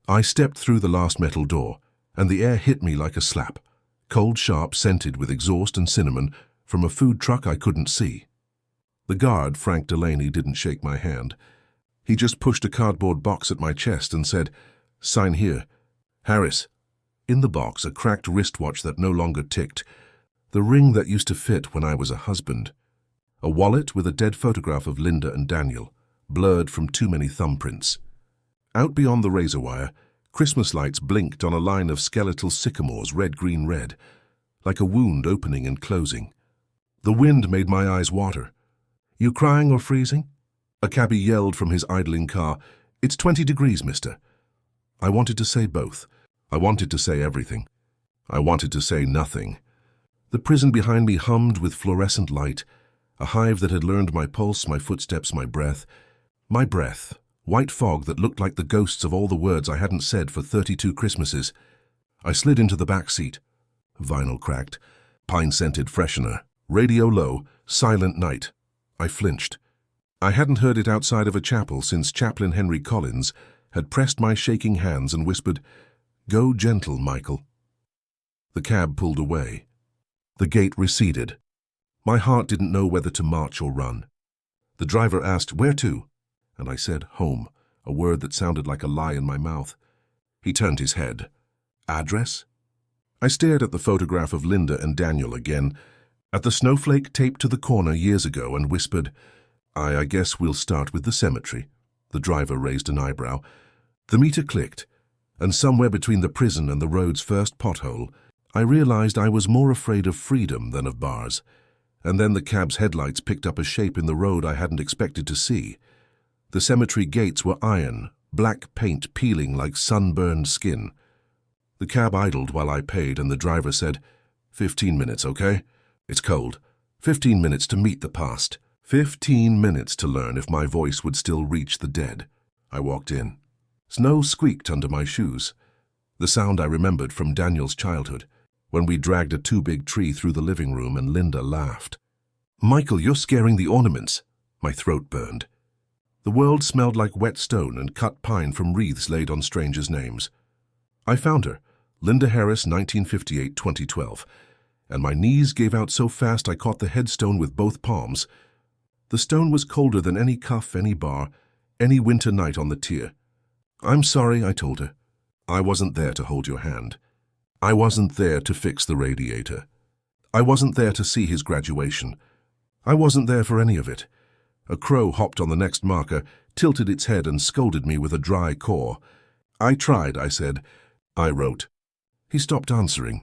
I stepped through the last metal door, and the air hit me like a slap, cold, sharp, scented with exhaust and cinnamon from a food truck I couldn't see. The guard, Frank Delaney, didn't shake my hand. He just pushed a cardboard box at my chest and said, "Sign here. Harris." In the box, a cracked wristwatch that no longer ticked, the ring that used to fit when I was a husband, a wallet with a dead photograph of Linda and Daniel, blurred from too many thumbprints. Out beyond the razor wire, Christmas lights blinked on a line of skeletal sycamores, red, green, red, like a wound opening and closing. The wind made my eyes water. "You crying or freezing?" A cabbie yelled from his idling car. "It's 20 degrees, mister." I wanted to say both. I wanted to say everything. I wanted to say nothing. The prison behind me hummed with fluorescent light, a hive that had learned my pulse, my footsteps, my breath. My breath, white fog that looked like the ghosts of all the words I hadn't said for 32 Christmases. I slid into the back seat. Vinyl cracked, pine-scented freshener, radio low, silent night. I flinched. I hadn't heard it outside of a chapel since Chaplain Henry Collins had pressed my shaking hands and whispered, "Go gentle, Michael." The cab pulled away. The gate receded. My heart didn't know whether to march or run. The driver asked, "Where to?" And I said, "Home," a word that sounded like a lie in my mouth. He turned his head. "Address?" I stared at the photograph of Linda and Daniel again, at the snowflake taped to the corner years ago, and whispered, I guess we'll start with the cemetery." The driver raised an eyebrow. The meter clicked, and somewhere between the prison and the road's first pothole, I realized I was more afraid of freedom than of bars. And then the cab's headlights picked up a shape in the road I hadn't expected to see. The cemetery gates were iron, black paint peeling like sunburned skin. The cab idled while I paid, and the driver said, 15 minutes, okay? It's cold. 15 minutes to meet the past. 15 minutes to learn if my voice would still reach the dead. I walked in. Snow squeaked under my shoes, the sound I remembered from Daniel's childhood, when we dragged a too-big tree through the living room and Linda laughed. "Michael, you're scaring the ornaments." My throat burned. The world smelled like wet stone and cut pine from wreaths laid on strangers' names. I found her, Linda Harris, 1958-2012, and my knees gave out so fast I caught the headstone with both palms. The stone was colder than any cuff, any bar, any winter night on the tier. "I'm sorry," I told her. "I wasn't there to hold your hand. I wasn't there to fix the radiator. I wasn't there to see his graduation. I wasn't there for any of it." A crow hopped on the next marker, tilted its head and scolded me with a dry caw. "I tried," I said. "I wrote." He stopped answering.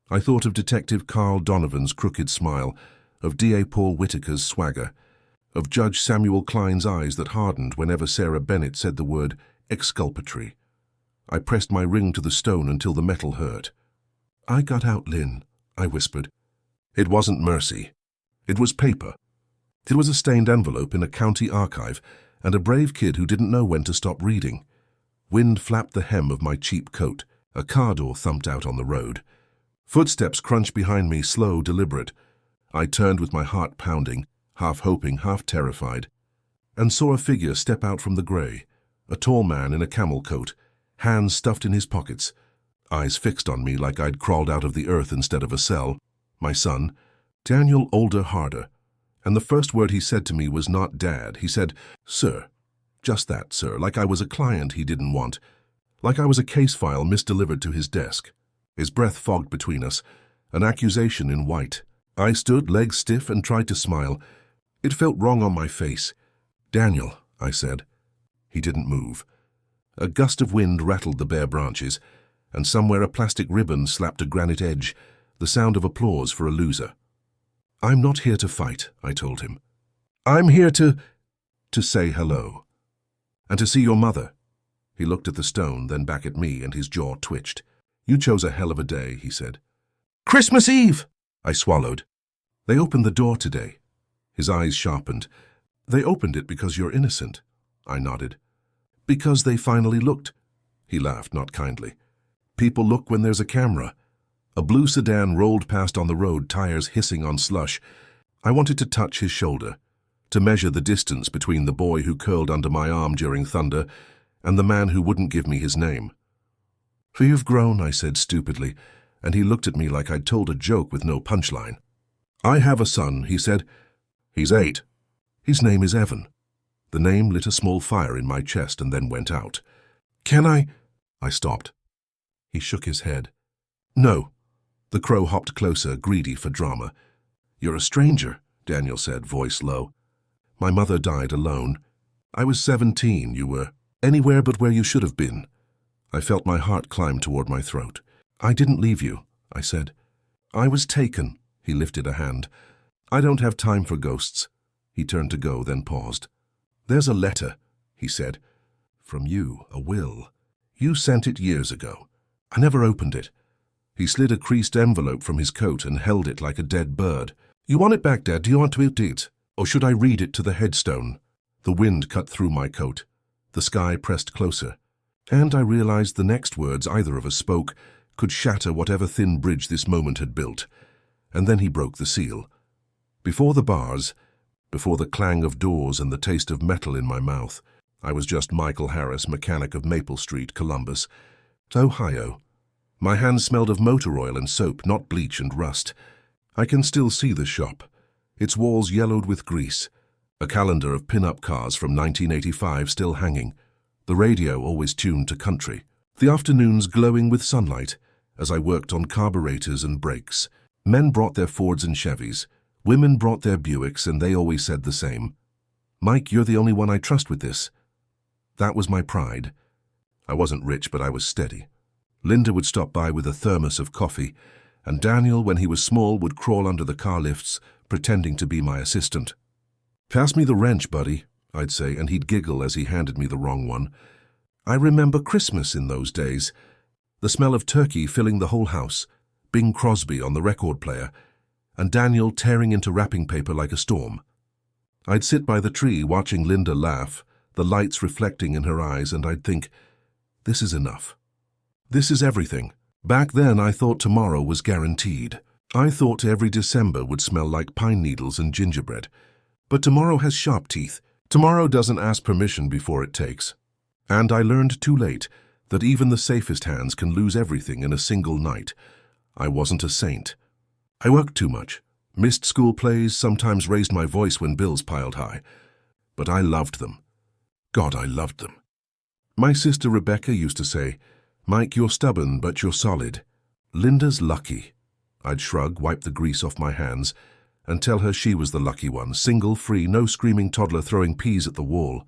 I thought of Detective Carl Donovan's crooked smile, of D.A. Paul Whitaker's swagger, of Judge Samuel Klein's eyes that hardened whenever Sarah Bennett said the word exculpatory. I pressed my ring to the stone until the metal hurt. "I got out, Lynn," I whispered. It wasn't mercy. It was paper. It was a stained envelope in a county archive, and a brave kid who didn't know when to stop reading. Wind flapped the hem of my cheap coat. A car door thumped out on the road. Footsteps crunched behind me, slow, deliberate. I turned with my heart pounding, half hoping, half terrified, and saw a figure step out from the grey, a tall man in a camel coat, hands stuffed in his pockets, eyes fixed on me like I'd crawled out of the earth instead of a cell. My son, Daniel Older Harder, and the first word he said to me was not Dad. He said, "Sir." Just that, sir, like I was a client he didn't want, like I was a case file misdelivered to his desk. His breath fogged between us, an accusation in white. I stood, legs stiff, and tried to smile. It felt wrong on my face. "Daniel," I said. He didn't move. A gust of wind rattled the bare branches, and somewhere a plastic ribbon slapped a granite edge, the sound of applause for a loser. "I'm not here to fight," I told him. "I'm here to say hello. And to see your mother." He looked at the stone, then back at me, and his jaw twitched. "You chose a hell of a day," he said. "Christmas Eve!" I swallowed. "They opened the door today." His eyes sharpened. "They opened it because you're innocent." I nodded. "Because they finally looked." He laughed, not kindly. "People look when there's a camera." A blue sedan rolled past on the road, tires hissing on slush. I wanted to touch his shoulder, to measure the distance between the boy who curled under my arm during thunder and the man who wouldn't give me his name. "For you've grown," I said stupidly, and he looked at me like I'd told a joke with no punchline. "I have a son," he said. "He's 8. His name is Evan." The name lit a small fire in my chest and then went out. "Can I?" I stopped. He shook his head. "No." The crow hopped closer, greedy for drama. "You're a stranger," Daniel said, voice low. "My mother died alone. I was 17, you were anywhere but where you should have been." I felt my heart climb toward my throat. "I didn't leave you," I said. "I was taken." He lifted a hand. "I don't have time for ghosts." He turned to go, then paused. "There's a letter," he said. "From you, a will. You sent it years ago. I never opened it." He slid a creased envelope from his coat and held it like a dead bird. "You want it back, Dad? Do you want to eat it? Or should I read it to the headstone?" The wind cut through my coat. The sky pressed closer. And I realized the next words either of us spoke could shatter whatever thin bridge this moment had built. And then he broke the seal. Before the bars, before the clang of doors and the taste of metal in my mouth, I was just Michael Harris, mechanic of Maple Street, Columbus, Ohio. My hands smelled of motor oil and soap, not bleach and rust. I can still see the shop, its walls yellowed with grease, a calendar of pin-up cars from 1985 still hanging, the radio always tuned to country, the afternoons glowing with sunlight as I worked on carburetors and brakes. Men brought their Fords and Chevys, women brought their Buicks, and they always said the same. "Mike, you're the only one I trust with this." That was my pride. I wasn't rich, but I was steady. Linda would stop by with a thermos of coffee, and Daniel, when he was small, would crawl under the car lifts, pretending to be my assistant. "Pass me the wrench, buddy," I'd say, and he'd giggle as he handed me the wrong one. I remember Christmas in those days, the smell of turkey filling the whole house, Bing Crosby on the record player, and Daniel tearing into wrapping paper like a storm. I'd sit by the tree watching Linda laugh, the lights reflecting in her eyes, and I'd think, this is enough. This is everything. Back then I thought tomorrow was guaranteed. I thought every December would smell like pine needles and gingerbread. But tomorrow has sharp teeth. Tomorrow doesn't ask permission before it takes. And I learned too late that even the safest hands can lose everything in a single night. I wasn't a saint. I worked too much, missed school plays, sometimes raised my voice when bills piled high. But I loved them. God, I loved them. My sister Rebecca used to say, "Mike, you're stubborn, but you're solid. Linda's lucky." I'd shrug, wipe the grease off my hands, and tell her she was the lucky one, single, free, no screaming toddler throwing peas at the wall.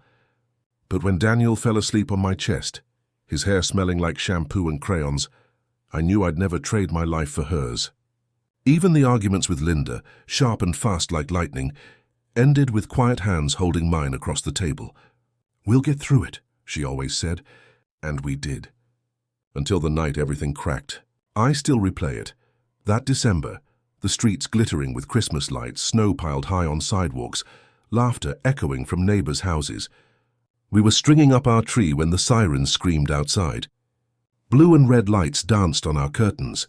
But when Daniel fell asleep on my chest, his hair smelling like shampoo and crayons, I knew I'd never trade my life for hers. Even the arguments with Linda, sharp and fast like lightning, ended with quiet hands holding mine across the table. "We'll get through it," she always said, and we did. Until the night everything cracked. I still replay it. That December, the streets glittering with Christmas lights, snow piled high on sidewalks, laughter echoing from neighbors' houses. We were stringing up our tree when the sirens screamed outside. Blue and red lights danced on our curtains.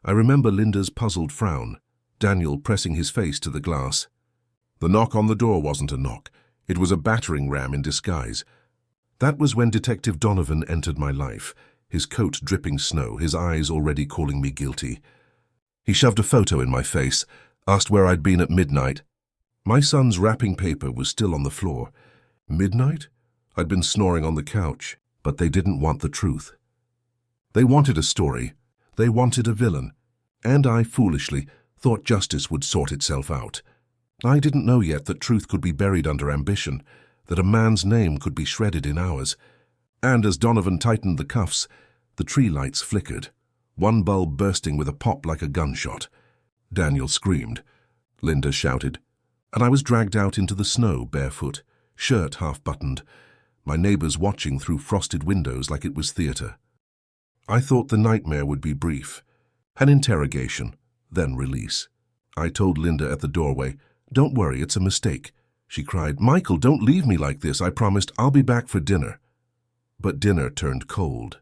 I remember Linda's puzzled frown, Daniel pressing his face to the glass. The knock on the door wasn't a knock. It was a battering ram in disguise. That was when Detective Donovan entered my life, his coat dripping snow, his eyes already calling me guilty. He shoved a photo in my face, asked where I'd been at midnight. My son's wrapping paper was still on the floor. Midnight? I'd been snoring on the couch, but they didn't want the truth. They wanted a story. They wanted a villain. And I, foolishly, thought justice would sort itself out. I didn't know yet that truth could be buried under ambition, that a man's name could be shredded in hours. And as Donovan tightened the cuffs, the tree lights flickered, one bulb bursting with a pop like a gunshot. Daniel screamed. Linda shouted. And I was dragged out into the snow barefoot, shirt half-buttoned, my neighbors watching through frosted windows like it was theater. I thought the nightmare would be brief. An interrogation, then release. I told Linda at the doorway, "Don't worry, it's a mistake." She cried, "Michael, don't leave me like this. I promised I'll be back for dinner." But dinner turned cold.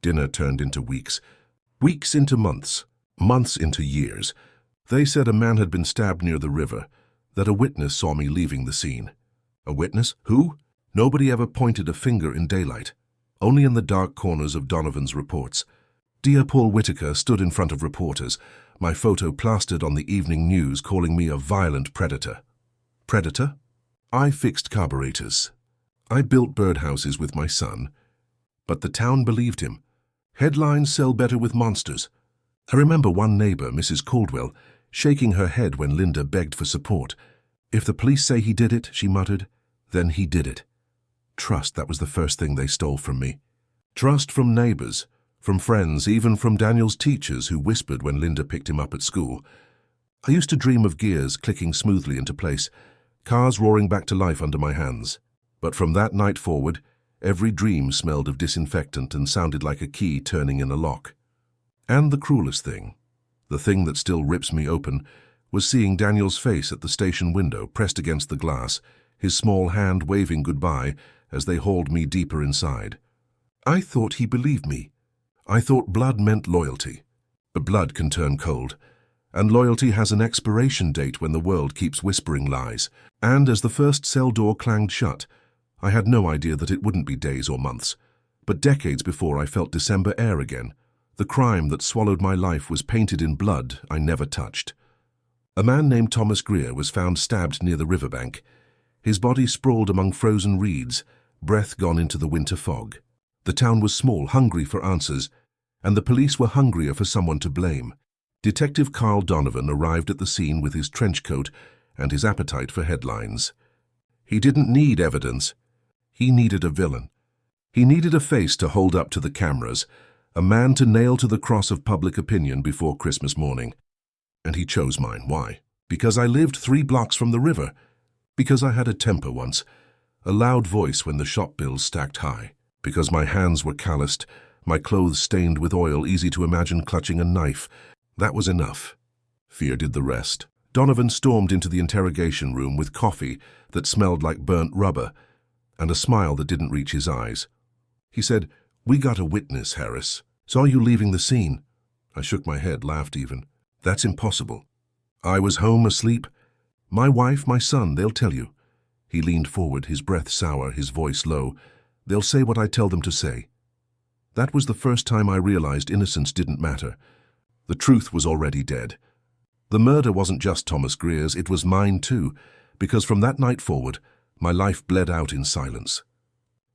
Dinner turned into weeks. Weeks into months. Months into years. They said a man had been stabbed near the river, that a witness saw me leaving the scene. A witness? Who? Nobody ever pointed a finger in daylight, only in the dark corners of Donovan's reports. Dear Paul Whitaker stood in front of reporters, my photo plastered on the evening news calling me a violent predator. Predator? I fixed carburetors. I built birdhouses with my son. But the town believed him. Headlines sell better with monsters. I remember one neighbor, Mrs. Caldwell, shaking her head when Linda begged for support. If the police say he did it, she muttered, then he did it. Trust, that was the first thing they stole from me. Trust from neighbors, from friends, even from Daniel's teachers who whispered when Linda picked him up at school. I used to dream of gears clicking smoothly into place, cars roaring back to life under my hands. But from that night forward, every dream smelled of disinfectant and sounded like a key turning in a lock. And the cruelest thing, the thing that still rips me open, was seeing Daniel's face at the station window pressed against the glass, his small hand waving goodbye as they hauled me deeper inside. I thought he believed me. I thought blood meant loyalty. But blood can turn cold, and loyalty has an expiration date when the world keeps whispering lies. And as the first cell door clanged shut, I had no idea that it wouldn't be days or months, but decades before I felt December air again. The crime that swallowed my life was painted in blood I never touched. A man named Thomas Greer was found stabbed near the riverbank. His body sprawled among frozen reeds, breath gone into the winter fog. The town was small, hungry for answers, and the police were hungrier for someone to blame. Detective Carl Donovan arrived at the scene with his trench coat and his appetite for headlines. He didn't need evidence. He needed a villain. He needed a face to hold up to the cameras, a man to nail to the cross of public opinion before Christmas morning. And he chose mine. Why? Because I lived 3 blocks from the river. Because I had a temper once, a loud voice when the shop bills stacked high. Because my hands were calloused, my clothes stained with oil, easy to imagine clutching a knife. That was enough. Fear did the rest. Donovan stormed into the interrogation room with coffee that smelled like burnt rubber and a smile that didn't reach his eyes. He said, "We got a witness, Harris. Saw you leaving the scene." I shook my head, laughed even. "That's impossible. I was home asleep. My wife, my son, they'll tell you." He leaned forward, his breath sour, his voice low. "They'll say what I tell them to say." That was the first time I realized innocence didn't matter. The truth was already dead. The murder wasn't just Thomas Greer's, it was mine too, because from that night forward, my life bled out in silence.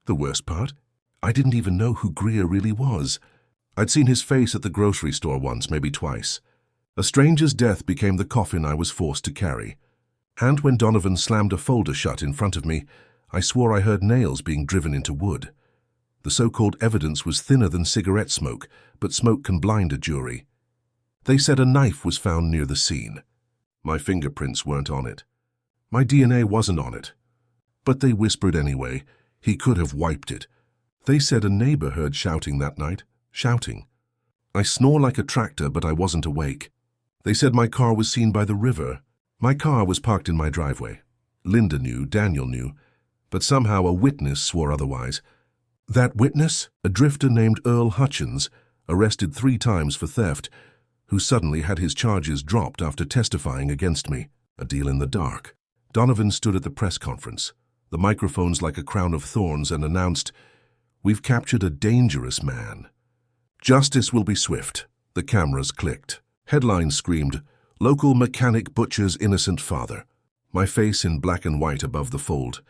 The worst part? I didn't even know who Greer really was. I'd seen his face at the grocery store once, maybe twice. A stranger's death became the coffin I was forced to carry. And when Donovan slammed a folder shut in front of me, I swore I heard nails being driven into wood. The so-called evidence was thinner than cigarette smoke, but smoke can blind a jury. They said a knife was found near the scene. My fingerprints weren't on it. My DNA wasn't on it. But they whispered anyway. He could have wiped it. They said a neighbor heard shouting that night. Shouting. I snore like a tractor, but I wasn't awake. They said my car was seen by the river. My car was parked in my driveway. Linda knew, Daniel knew, but somehow a witness swore otherwise. That witness, a drifter named Earl Hutchins, arrested 3 times for theft, who suddenly had his charges dropped after testifying against me. A deal in the dark. Donovan stood at the press conference, the microphones like a crown of thorns, and announced, "We've captured a dangerous man. Justice will be swift." The cameras clicked. Headlines screamed, "Local mechanic butchers innocent father." My face in black and white above the fold.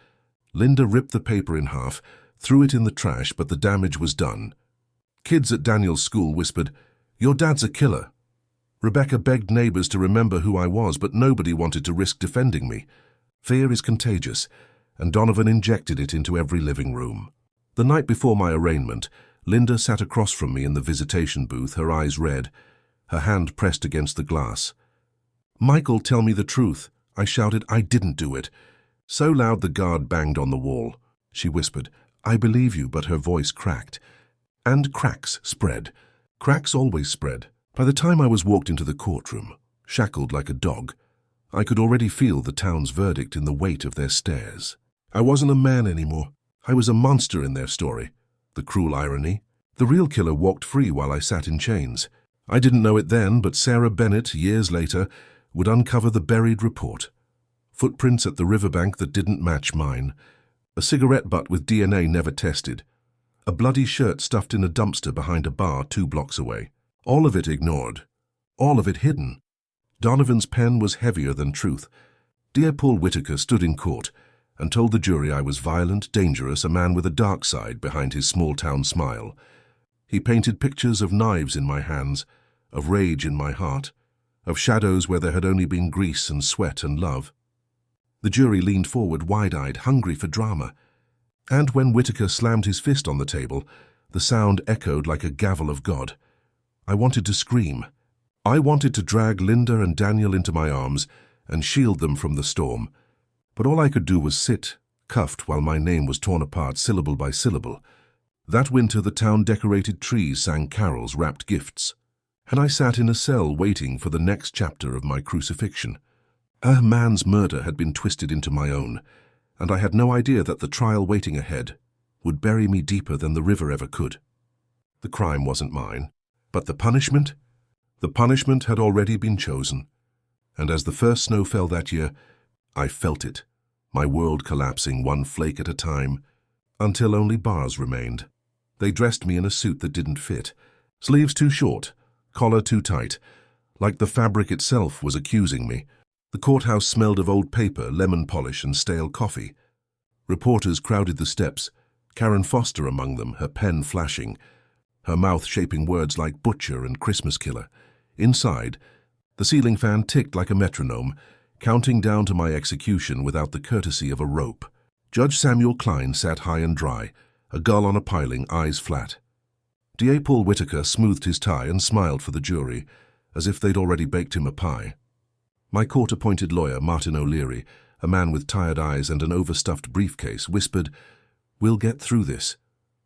Linda ripped the paper in half, threw it in the trash, but the damage was done. Kids at Daniel's school whispered, "Your dad's a killer." Rebecca begged neighbors to remember who I was, but nobody wanted to risk defending me. Fear is contagious, and Donovan injected it into every living room. The night before my arraignment, Linda sat across from me in the visitation booth, her eyes red, her hand pressed against the glass. "Michael, tell me the truth." I shouted, "I didn't do it." So loud the guard banged on the wall. She whispered, "I believe you," but her voice cracked. And cracks spread. Cracks always spread. By the time I was walked into the courtroom, shackled like a dog, I could already feel the town's verdict in the weight of their stares. I wasn't a man anymore. I was a monster in their story. The cruel irony. The real killer walked free while I sat in chains. I didn't know it then, but Sarah Bennett, years later, would uncover the buried report. Footprints at the riverbank that didn't match mine. A cigarette butt with DNA never tested. A bloody shirt stuffed in a dumpster behind a bar 2 blocks away. All of it ignored. All of it hidden. Donovan's pen was heavier than truth. Dear Paul Whitaker stood in court and told the jury I was violent, dangerous, a man with a dark side behind his small-town smile. He painted pictures of knives in my hands, of rage in my heart, of shadows where there had only been grease and sweat and love. The jury leaned forward, wide-eyed, hungry for drama. And when Whitaker slammed his fist on the table, the sound echoed like a gavel of God. I wanted to scream. I wanted to drag Linda and Daniel into my arms and shield them from the storm. But all I could do was sit, cuffed, while my name was torn apart syllable by syllable. That winter the town-decorated trees sang carols, wrapped gifts. And I sat in a cell waiting for the next chapter of my crucifixion. A man's murder had been twisted into my own, and I had no idea that the trial waiting ahead would bury me deeper than the river ever could. The crime wasn't mine, but the punishment? The punishment had already been chosen. And as the first snow fell that year, I felt it, my world collapsing 1 flake at a time, until only bars remained. They dressed me in a suit that didn't fit, sleeves too short, collar too tight, like the fabric itself was accusing me. The courthouse smelled of old paper, lemon polish, and stale coffee. Reporters crowded the steps, Karen Foster among them, her pen flashing, her mouth shaping words like butcher and Christmas killer. Inside, the ceiling fan ticked like a metronome, counting down to my execution without the courtesy of a rope. Judge Samuel Klein sat high and dry, a gull on a piling, eyes flat. D.A. Paul Whitaker smoothed his tie and smiled for the jury, as if they'd already baked him a pie. My court-appointed lawyer, Martin O'Leary, a man with tired eyes and an overstuffed briefcase, whispered, "We'll get through this,"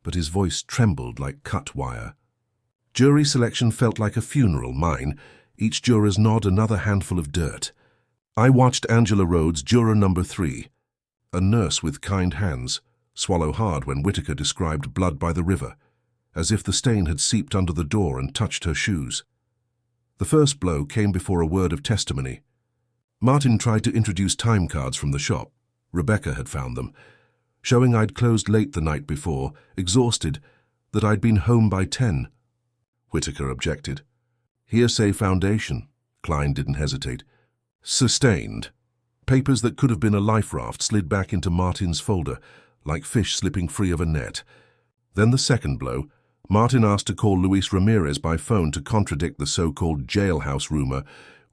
but his voice trembled like cut wire. Jury selection felt like a funeral, mine, each juror's nod another handful of dirt. I watched Angela Rhodes, juror number 3, a nurse with kind hands, swallow hard when Whitaker described blood by the river, as if the stain had seeped under the door and touched her shoes. The first blow came before a word of testimony. Martin tried to introduce time cards from the shop. Rebecca had found them, showing I'd closed late the night before, exhausted, that I'd been home by 10. Whitaker objected. Hearsay foundation. Klein didn't hesitate. Sustained. Papers that could have been a life raft slid back into Martin's folder, like fish slipping free of a net. Then the second blow. Martin asked to call Luis Ramirez by phone to contradict the so-called jailhouse rumor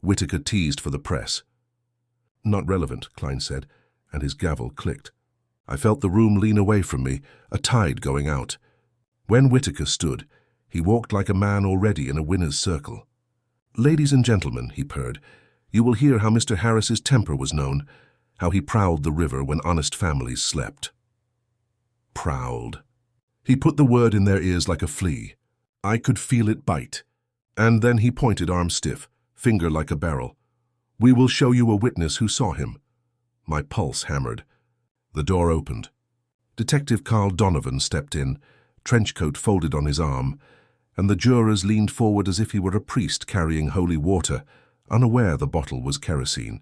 Whitaker teased for the press. Not relevant, Klein said, and his gavel clicked. I felt the room lean away from me, a tide going out. When Whitaker stood, he walked like a man already in a winner's circle. "Ladies and gentlemen," he purred, "you will hear how Mr. Harris's temper was known, how he prowled the river when honest families slept." Prowled. He put the word in their ears like a flea. I could feel it bite. And then he pointed, arm stiff, finger like a barrel. "We will show you a witness who saw him." My pulse hammered. The door opened. Detective Carl Donovan stepped in, trench coat folded on his arm, and the jurors leaned forward as if he were a priest carrying holy water, unaware the bottle was kerosene.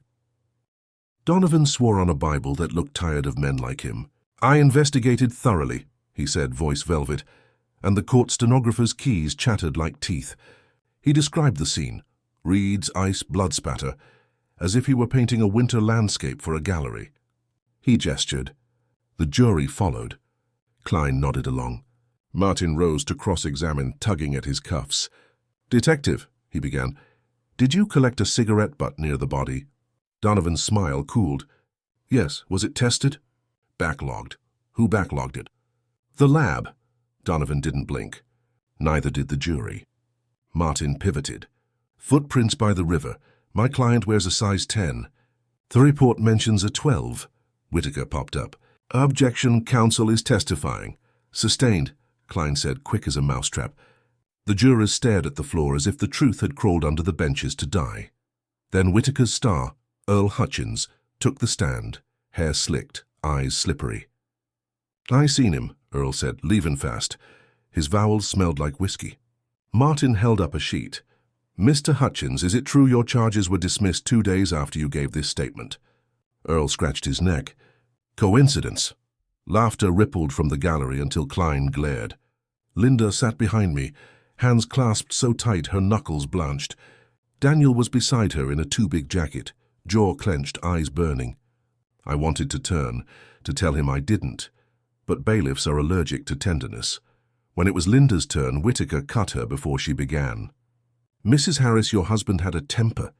Donovan swore on a Bible that looked tired of men like him. "I investigated thoroughly," he said, voice velvet, and the court stenographer's keys chattered like teeth. He described the scene, reeds, ice, blood spatter, as if he were painting a winter landscape for a gallery. He gestured. The jury followed. Klein nodded along. Martin rose to cross-examine, tugging at his cuffs. "Detective," he began, "did you collect a cigarette butt near the body?" Donovan's smile cooled. "Yes. Was it tested?" "Backlogged." "Who backlogged it?" "The lab." Donovan didn't blink. Neither did the jury. Martin pivoted. "Footprints by the river. My client wears a size 10. The report mentions a 12. Whitaker popped up. "Objection, counsel is testifying." "Sustained," Klein said, quick as a mousetrap. The jurors stared at the floor as if the truth had crawled under the benches to die. Then Whitaker's star, Earl Hutchins, took the stand, hair slicked, eyes slippery. "I seen him," Earl said, "leavin' fast. His vowels smelled like whiskey." Martin held up a sheet. "Mr. Hutchins, is it true your charges were dismissed 2 days after you gave this statement?" Earl scratched his neck. "Coincidence." Laughter rippled from the gallery until Klein glared. Linda sat behind me, hands clasped so tight her knuckles blanched. Daniel was beside her in a too-big jacket, jaw clenched, eyes burning. I wanted to turn, to tell him I didn't, but bailiffs are allergic to tenderness. When it was Linda's turn, Whitaker cut her before she began. "Mrs. Harris, your husband had a temper."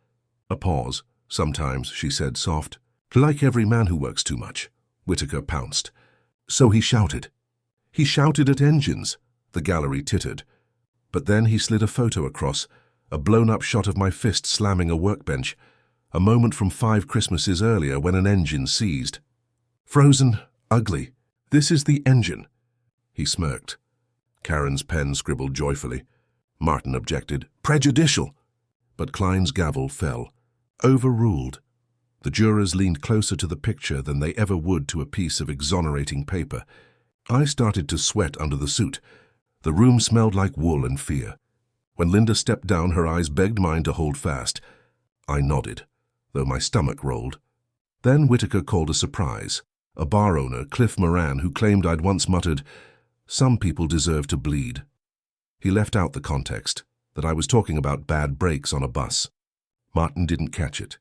A pause. "Sometimes," she said, soft. "Like every man who works too much." Whitaker pounced. "So he shouted." "He shouted at engines." The gallery tittered. But then he slid a photo across, a blown-up shot of my fist slamming a workbench, a moment from 5 Christmases earlier when an engine seized. "Frozen, ugly. This is the engine." He smirked. Karen's pen scribbled joyfully. Martin objected. "Prejudicial." But Klein's gavel fell. Overruled. The jurors leaned closer to the picture than they ever would to a piece of exonerating paper. I started to sweat under the suit. The room smelled like wool and fear. When Linda stepped down, her eyes begged mine to hold fast. I nodded, though my stomach rolled. Then Whitaker called a surprise. A bar owner, Cliff Moran, who claimed I'd once muttered, "Some people deserve to bleed." He left out the context, that I was talking about bad brakes on a bus. Martin didn't catch it.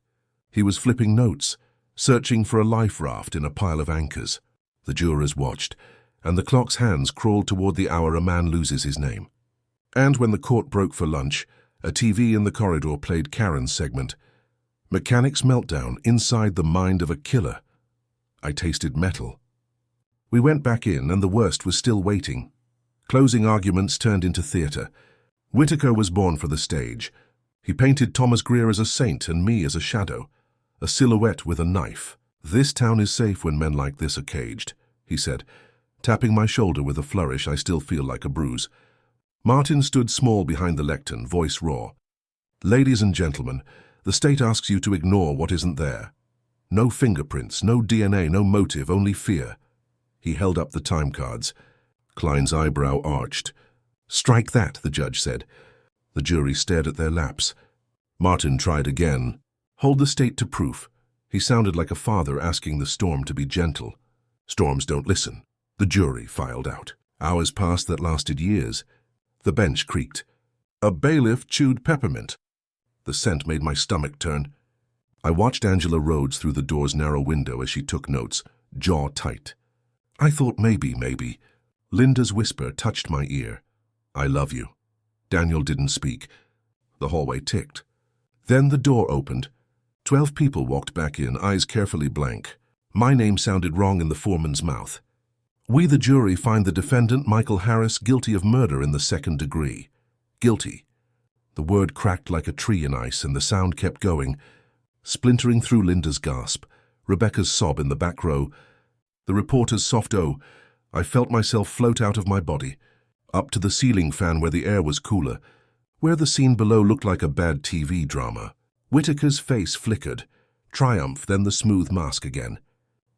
He was flipping notes, searching for a life raft in a pile of anchors. The jurors watched, and the clock's hands crawled toward the hour a man loses his name. And when the court broke for lunch, a TV in the corridor played Karen's segment. Mechanics meltdown inside the mind of a killer. I tasted metal. We went back in, and the worst was still waiting. Closing arguments turned into theatre. Whitaker was born for the stage. He painted Thomas Greer as a saint and me as a shadow, a silhouette with a knife. "This town is safe when men like this are caged," he said, tapping my shoulder with a flourish I still feel like a bruise. Martin stood small behind the lectern, voice raw. "Ladies and gentlemen, the state asks you to ignore what isn't there. No fingerprints, no DNA, no motive, only fear." He held up the time cards. Klein's eyebrow arched. "Strike that," the judge said. The jury stared at their laps. Martin tried again. "Hold the state to proof." He sounded like a father asking the storm to be gentle. "Storms don't listen." The jury filed out. Hours passed that lasted years. The bench creaked. A bailiff chewed peppermint. The scent made my stomach turn. I watched Angela Rhodes through the door's narrow window as she took notes, jaw tight. I thought maybe. Linda's whisper touched my ear. "I love you." Daniel didn't speak. The hallway ticked. Then the door opened. 12 people walked back in, eyes carefully blank. My name sounded wrong in the foreman's mouth. "We, the jury, find the defendant, Michael Harris, guilty of murder in the 2nd degree." Guilty. The word cracked like a tree in ice, and the sound kept going, splintering through Linda's gasp, Rebecca's sob in the back row, the reporter's soft "oh." I felt myself float out of my body, up to the ceiling fan where the air was cooler, where the scene below looked like a bad TV drama. Whitaker's face flickered. Triumph, then the smooth mask again.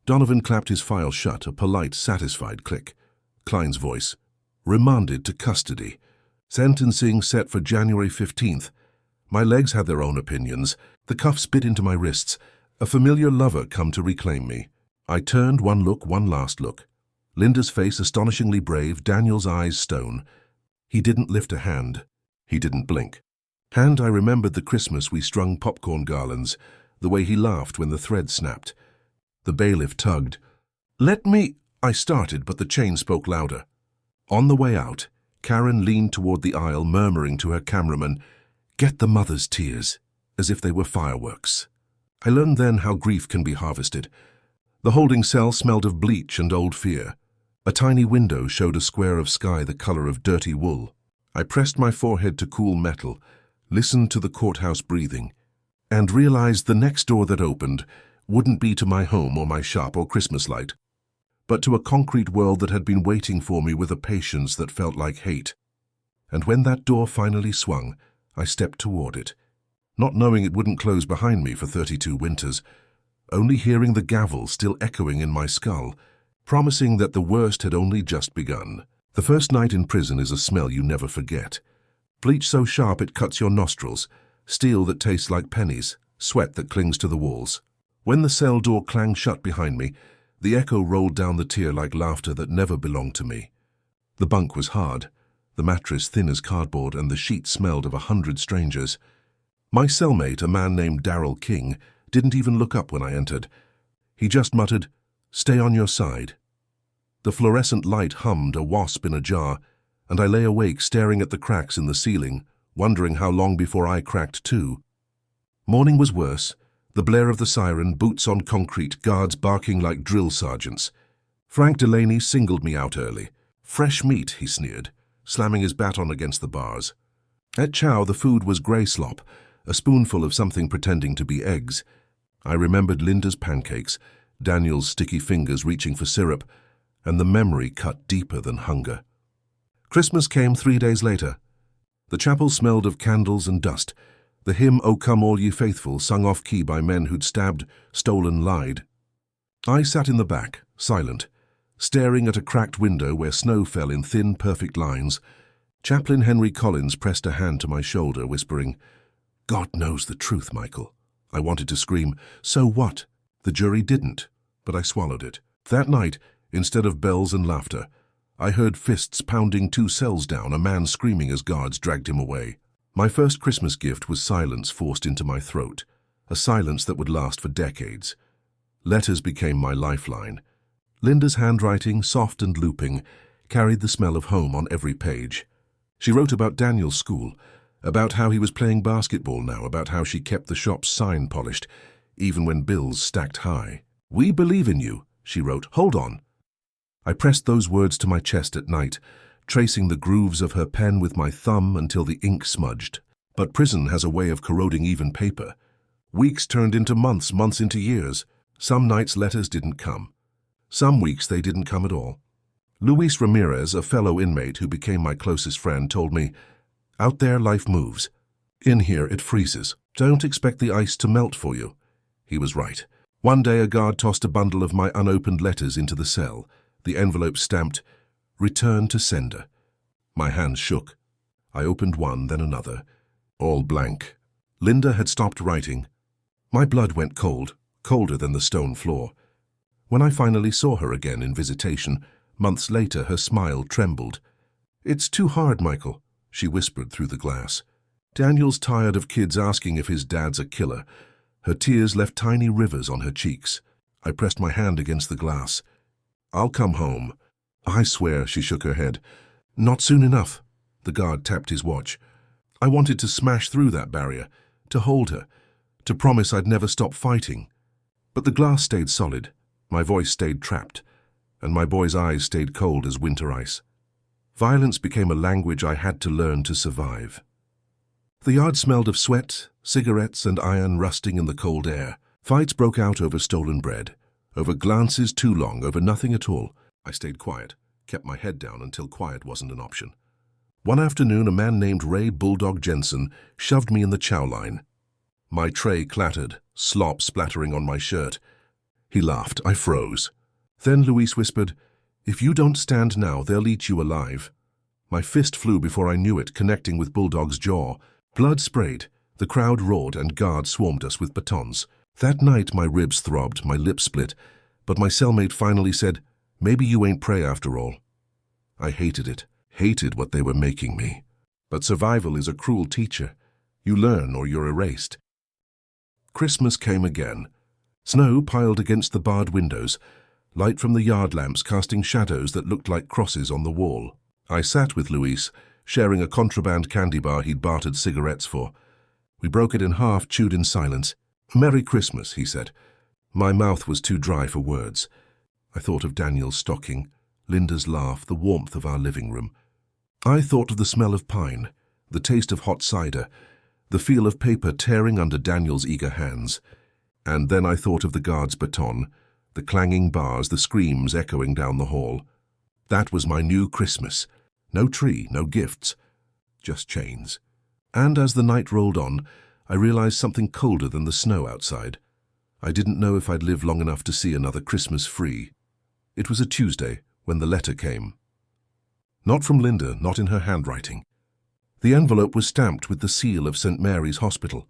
Donovan clapped his file shut, a polite, satisfied click. Klein's voice. "Remanded to custody. Sentencing set for January 15th. My legs had their own opinions. The cuffs bit into my wrists. A familiar lover come to reclaim me. I turned, one look, one last look. Linda's face astonishingly brave, Daniel's eyes stone. He didn't lift a hand. He didn't blink. And I remembered the Christmas we strung popcorn garlands, the way he laughed when the thread snapped. The bailiff tugged. "Let me—" I started, but the chain spoke louder. On the way out, Karen leaned toward the aisle, murmuring to her cameraman, "Get the mother's tears," as if they were fireworks. I learned then how grief can be harvested. The holding cell smelled of bleach and old fear. A tiny window showed a square of sky the color of dirty wool. I pressed my forehead to cool metal, listened to the courthouse breathing, and realized the next door that opened wouldn't be to my home or my shop or Christmas light, but to a concrete world that had been waiting for me with a patience that felt like hate. And when that door finally swung, I stepped toward it, not knowing it wouldn't close behind me for 32 winters, only hearing the gavel still echoing in my skull, promising that the worst had only just begun. The first night in prison is a smell you never forget. Bleach so sharp it cuts your nostrils, steel that tastes like pennies, sweat that clings to the walls. When the cell door clanged shut behind me, The echo rolled down the tier like laughter that never belonged to me. The bunk was hard, the mattress thin as cardboard, and the sheet smelled of 100 strangers. My cellmate, a man named Darrell King, didn't even look up when I entered. He just muttered, "Stay on your side." The fluorescent light hummed, a wasp in a jar, and I lay awake staring at the cracks in the ceiling, wondering how long before I cracked too. Morning was worse. The blare of the siren, boots on concrete, guards barking like drill sergeants. Frank Delaney singled me out early. "Fresh meat," he sneered, slamming his baton against the bars. At chow, the food was grey slop, a spoonful of something pretending to be eggs. I remembered Linda's pancakes, Daniel's sticky fingers reaching for syrup, and the memory cut deeper than hunger. Christmas came 3 days later. The chapel smelled of candles and dust. The hymn, "O Come All Ye Faithful," sung off-key by men who'd stabbed, stolen, lied. I sat in the back, silent, staring at a cracked window where snow fell in thin, perfect lines. Chaplain Henry Collins pressed a hand to my shoulder, whispering, "God knows the truth, Michael." I wanted to scream, "So what?" The jury didn't, but I swallowed it. That night, instead of bells and laughter, I heard fists pounding 2 cells down, a man screaming as guards dragged him away. My first Christmas gift was silence forced into my throat, a silence that would last for decades. Letters became my lifeline. Linda's handwriting, soft and looping, carried the smell of home on every page. She wrote about Daniel's school, about how he was playing basketball now, about how she kept the shop's sign polished, even when bills stacked high. "We believe in you," she wrote. "Hold on." I pressed those words to my chest at night, tracing the grooves of her pen with my thumb until the ink smudged. But prison has a way of corroding even paper. Weeks turned into months, months into years. Some nights letters didn't come. Some weeks they didn't come at all. Luis Ramirez, a fellow inmate who became my closest friend, told me, "Out there life moves. In here it freezes. Don't expect the ice to melt for you." He was right. One day a guard tossed a bundle of my unopened letters into the cell, the envelope stamped, "Return to sender." My hands shook. I opened one, then another. All blank. Linda had stopped writing. My blood went cold, colder than the stone floor. When I finally saw her again in visitation, months later, her smile trembled. "It's too hard, Michael," she whispered through the glass. "Daniel's tired of kids asking if his dad's a killer." Her tears left tiny rivers on her cheeks. I pressed my hand against the glass. "I'll come home." "I swear," she shook her head. "Not soon enough." The guard tapped his watch. I wanted to smash through that barrier, to hold her, to promise I'd never stop fighting. But the glass stayed solid, my voice stayed trapped, and my boy's eyes stayed cold as winter ice. Violence became a language I had to learn to survive. The yard smelled of sweat, cigarettes, and iron rusting in the cold air. Fights broke out over stolen bread, over glances too long, over nothing at all. I stayed quiet, kept my head down until quiet wasn't an option. One afternoon, a man named Ray Bulldog Jensen shoved me in the chow line. My tray clattered, slop splattering on my shirt. He laughed. I froze. Then Luis whispered, "If you don't stand now, they'll eat you alive." My fist flew before I knew it, connecting with Bulldog's jaw. Blood sprayed. The crowd roared, and guards swarmed us with batons. That night my ribs throbbed, my lips split, but my cellmate finally said, "Maybe you ain't prey after all." I hated it, hated what they were making me. But survival is a cruel teacher. You learn or you're erased. Christmas came again. Snow piled against the barred windows, light from the yard lamps casting shadows that looked like crosses on the wall. I sat with Luis, sharing a contraband candy bar he'd bartered cigarettes for. We broke it in half, chewed in silence. "Merry Christmas," he said. My mouth was too dry for words. I thought of Daniel's stocking, Linda's laugh, the warmth of our living room. I thought of the smell of pine, the taste of hot cider, the feel of paper tearing under Daniel's eager hands. And then I thought of the guard's baton, the clanging bars, the screams echoing down the hall. That was my new Christmas. No tree, no gifts, just chains. And as the night rolled on, I realized something colder than the snow outside. I didn't know if I'd live long enough to see another Christmas free. It was a Tuesday when the letter came. Not from Linda, not in her handwriting. The envelope was stamped with the seal of St. Mary's Hospital.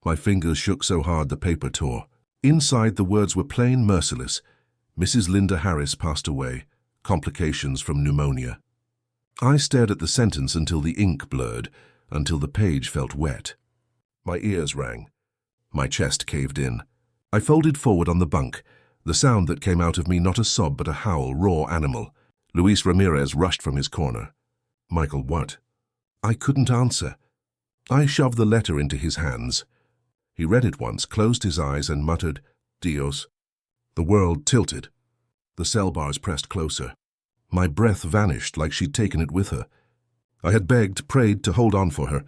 My fingers shook so hard the paper tore. Inside, the words were plain, merciless. Mrs. Linda Harris passed away, complications from pneumonia. I stared at the sentence until the ink blurred, until the page felt wet. My ears rang. My chest caved in. I folded forward on the bunk, the sound that came out of me not a sob but a howl, raw animal. Luis Ramirez rushed from his corner. Michael, what? I couldn't answer. I shoved the letter into his hands. He read it once, closed his eyes and muttered, Dios. The world tilted. The cell bars pressed closer. My breath vanished like she'd taken it with her. I had begged, prayed to hold on for her.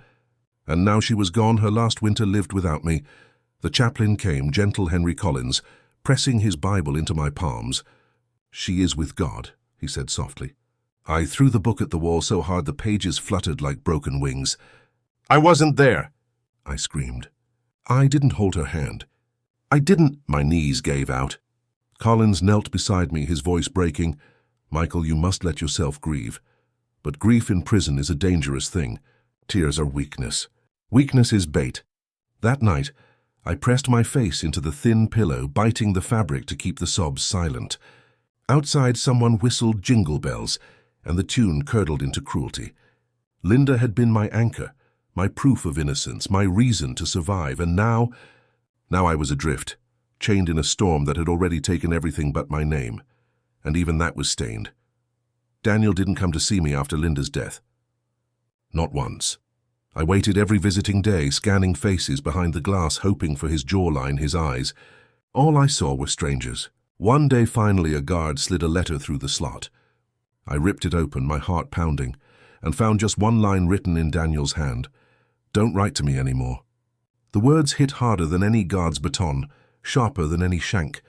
And now she was gone, her last winter lived without me. The chaplain came, gentle Henry Collins, pressing his Bible into my palms. She is with God, he said softly. I threw the book at the wall so hard the pages fluttered like broken wings. I wasn't there, I screamed. I didn't hold her hand. I didn't. My knees gave out. Collins knelt beside me, his voice breaking. Michael, you must let yourself grieve. But grief in prison is a dangerous thing. Tears are weakness. Weakness is bait. That night, I pressed my face into the thin pillow, biting the fabric to keep the sobs silent. Outside, someone whistled Jingle Bells, and the tune curdled into cruelty. Linda had been my anchor, my proof of innocence, my reason to survive, and now I was adrift, chained in a storm that had already taken everything but my name, and even that was stained. Daniel didn't come to see me after Linda's death. Not once. I waited every visiting day, scanning faces behind the glass, hoping for his jawline, his eyes. All I saw were strangers. One day, finally, a guard slid a letter through the slot. I ripped it open, my heart pounding, and found just one line written in Daniel's hand. Don't write to me anymore. The words hit harder than any guard's baton, sharper than any shank.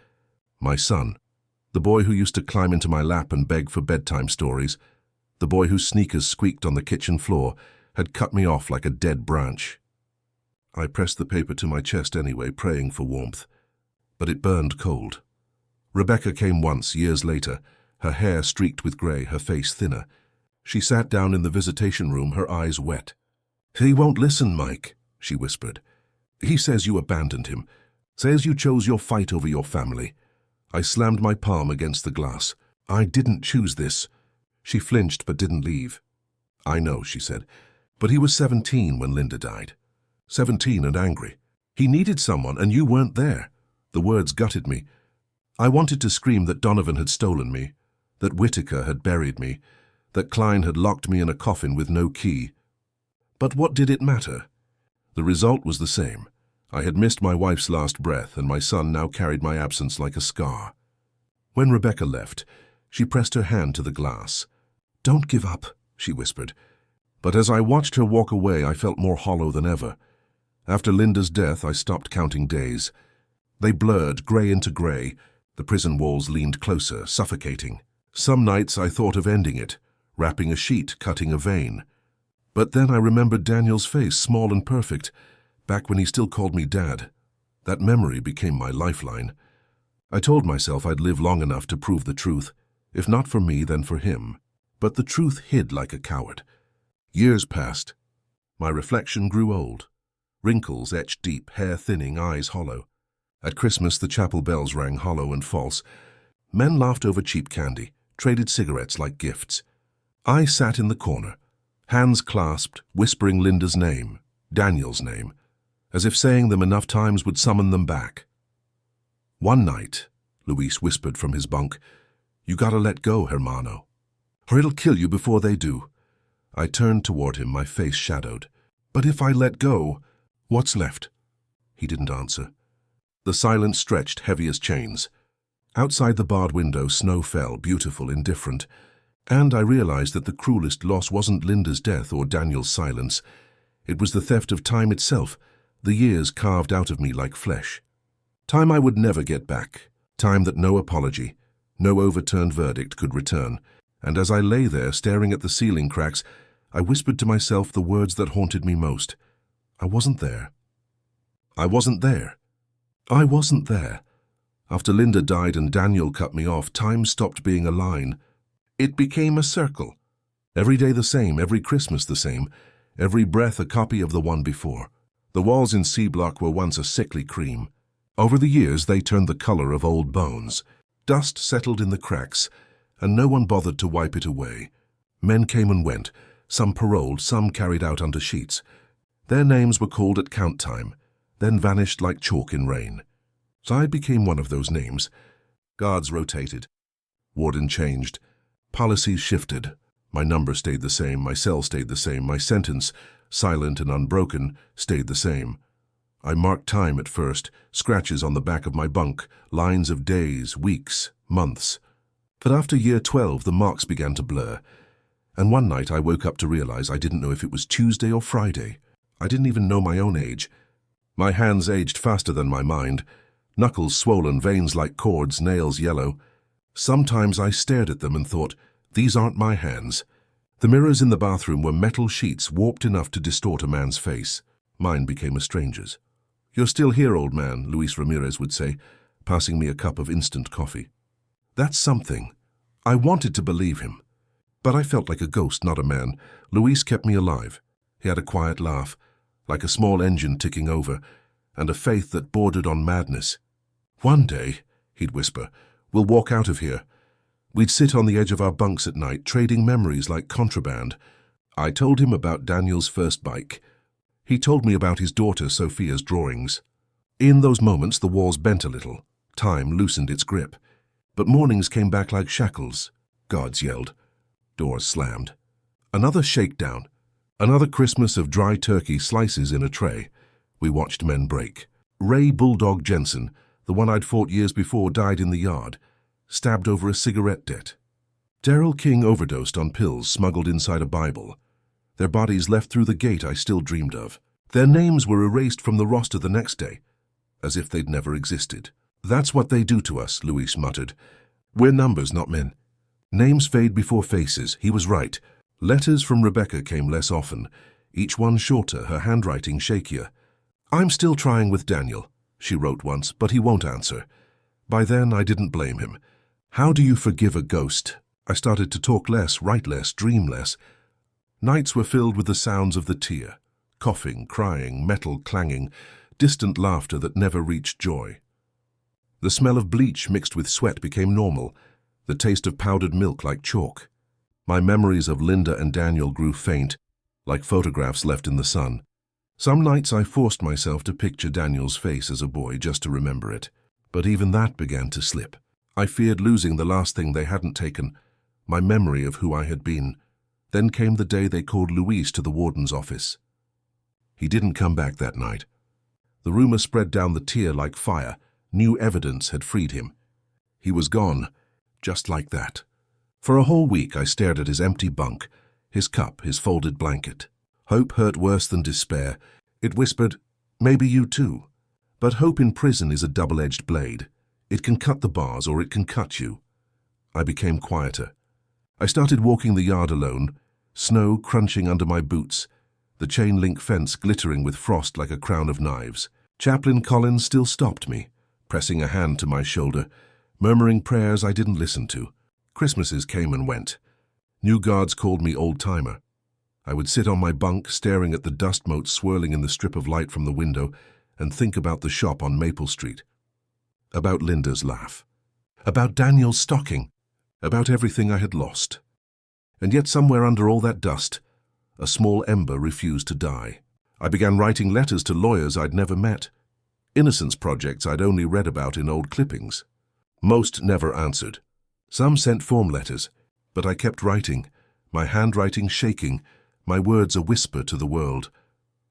My son, the boy who used to climb into my lap and beg for bedtime stories, the boy whose sneakers squeaked on the kitchen floor, had cut me off like a dead branch. I pressed the paper to my chest anyway, praying for warmth. But it burned cold. Rebecca came once, years later, her hair streaked with grey, her face thinner. She sat down in the visitation room, her eyes wet. He won't listen, Mike, she whispered. He says you abandoned him, says you chose your fight over your family. I slammed my palm against the glass. I didn't choose this. She flinched but didn't leave. I know, she said, but he was 17 when Linda died. 17 and angry. He needed someone and you weren't there. The words gutted me. I wanted to scream that Donovan had stolen me, that Whitaker had buried me, that Klein had locked me in a coffin with no key. But what did it matter? The result was the same. I had missed my wife's last breath, and my son now carried my absence like a scar. When Rebecca left, she pressed her hand to the glass. Don't give up, she whispered. But as I watched her walk away, I felt more hollow than ever. After Linda's death, I stopped counting days. They blurred, grey into grey. The prison walls leaned closer, suffocating. Some nights I thought of ending it, wrapping a sheet, cutting a vein. But then I remembered Daniel's face, small and perfect, back when he still called me Dad. That memory became my lifeline. I told myself I'd live long enough to prove the truth, if not for me, then for him. But the truth hid like a coward. Years passed. My reflection grew old. Wrinkles etched deep, hair thinning, eyes hollow. At Christmas, the chapel bells rang hollow and false. Men laughed over cheap candy, traded cigarettes like gifts. I sat in the corner, hands clasped, whispering Linda's name, Daniel's name, as if saying them enough times would summon them back. One night, Luis whispered from his bunk, "You gotta let go, hermano, or it'll kill you before they do." I turned toward him, my face shadowed. "But if I let go, what's left?" He didn't answer. The silence stretched heavy as chains. Outside the barred window, snow fell, beautiful, indifferent. And I realized that the cruelest loss wasn't Linda's death or Daniel's silence. It was the theft of time itself, the years carved out of me like flesh. Time I would never get back, time that no apology, no overturned verdict could return. And as I lay there, staring at the ceiling cracks, I whispered to myself the words that haunted me most. I wasn't there. I wasn't there. I wasn't there. After Linda died and Daniel cut me off, time stopped being a line. It became a circle. Every day the same, every Christmas the same, every breath a copy of the one before. The walls in C Block were once a sickly cream. Over the years they turned the color of old bones. Dust settled in the cracks, and no one bothered to wipe it away. Men came and went, some paroled, some carried out under sheets. Their names were called at count time, then vanished like chalk in rain. So I became one of those names. Guards rotated. Warden changed. Policies shifted. My number stayed the same, my cell stayed the same, my sentence, silent and unbroken, stayed the same. I marked time at first, scratches on the back of my bunk, lines of days, weeks, months. But after year 12, the marks began to blur. And one night I woke up to realize I didn't know if it was Tuesday or Friday. I didn't even know my own age. My hands aged faster than my mind. Knuckles swollen, veins like cords, nails yellow. Sometimes I stared at them and thought, these aren't my hands. The mirrors in the bathroom were metal sheets warped enough to distort a man's face. Mine became a stranger's. "You're still here, old man," Luis Ramirez would say, passing me a cup of instant coffee. That's something. I wanted to believe him. But I felt like a ghost, not a man. Luis kept me alive. He had a quiet laugh, like a small engine ticking over, and a faith that bordered on madness. "One day," he'd whisper, "we'll walk out of here." We'd sit on the edge of our bunks at night, trading memories like contraband. I told him about Daniel's first bike. He told me about his daughter Sophia's drawings. In those moments, the walls bent a little. Time loosened its grip. But mornings came back like shackles. Guards yelled. Doors slammed. Another shakedown. Another Christmas of dry turkey slices in a tray. We watched men break. Ray Bulldog Jensen, the one I'd fought years before, died in the yard, stabbed over a cigarette debt. Daryl King overdosed on pills smuggled inside a Bible. Their bodies left through the gate I still dreamed of. Their names were erased from the roster the next day, as if they'd never existed. "That's what they do to us," Luis muttered. "We're numbers, not men. Names fade before faces." He was right. Letters from Rebecca came less often, each one shorter, her handwriting shakier. "I'm still trying with Daniel," she wrote once, "but he won't answer." By then, I didn't blame him. How do you forgive a ghost? I started to talk less, write less, dream less. Nights were filled with the sounds of the tear, coughing, crying, metal clanging, distant laughter that never reached joy. The smell of bleach mixed with sweat became normal, the taste of powdered milk like chalk. My memories of Linda and Daniel grew faint, like photographs left in the sun. Some nights I forced myself to picture Daniel's face as a boy just to remember it, but even that began to slip. I feared losing the last thing they hadn't taken, my memory of who I had been. Then came the day they called Luis to the warden's office. He didn't come back that night. The rumor spread down the tier like fire. New evidence had freed him. He was gone, just like that. For a whole week I stared at his empty bunk, his cup, his folded blanket. Hope hurt worse than despair. It whispered, "Maybe you too." But hope in prison is a double-edged blade. It can cut the bars or it can cut you. I became quieter. I started walking the yard alone, snow crunching under my boots, the chain-link fence glittering with frost like a crown of knives. Chaplain Collins still stopped me, pressing a hand to my shoulder, murmuring prayers I didn't listen to. Christmases came and went. New guards called me old-timer. I would sit on my bunk, staring at the dust motes swirling in the strip of light from the window, and think about the shop on Maple Street, about Linda's laugh, about Daniel's stocking, about everything I had lost. And yet somewhere under all that dust, a small ember refused to die. I began writing letters to lawyers I'd never met, innocence projects I'd only read about in old clippings. Most never answered. Some sent form letters, but I kept writing, my handwriting shaking, my words a whisper to the world.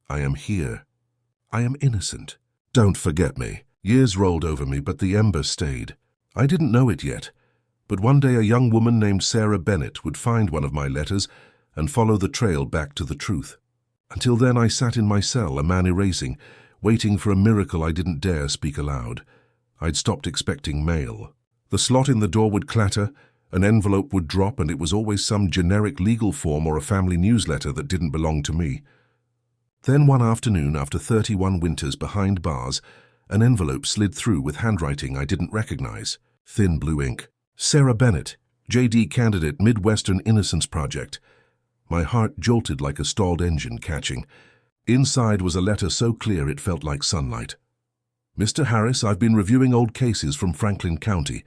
I am here. I am innocent. Don't forget me. Years rolled over me, but the ember stayed. I didn't know it yet, but one day a young woman named Sarah Bennett would find one of my letters and follow the trail back to the truth. Until then I sat in my cell, a man erasing, waiting for a miracle I didn't dare speak aloud. I'd stopped expecting mail. The slot in the door would clatter, an envelope would drop, and it was always some generic legal form or a family newsletter that didn't belong to me. Then one afternoon, after 31 winters behind bars, an envelope slid through with handwriting I didn't recognize. Thin blue ink. Sarah Bennett, J.D. candidate, Midwestern Innocence Project. My heart jolted like a stalled engine catching. Inside was a letter so clear it felt like sunlight. "Mr. Harris, I've been reviewing old cases from Franklin County.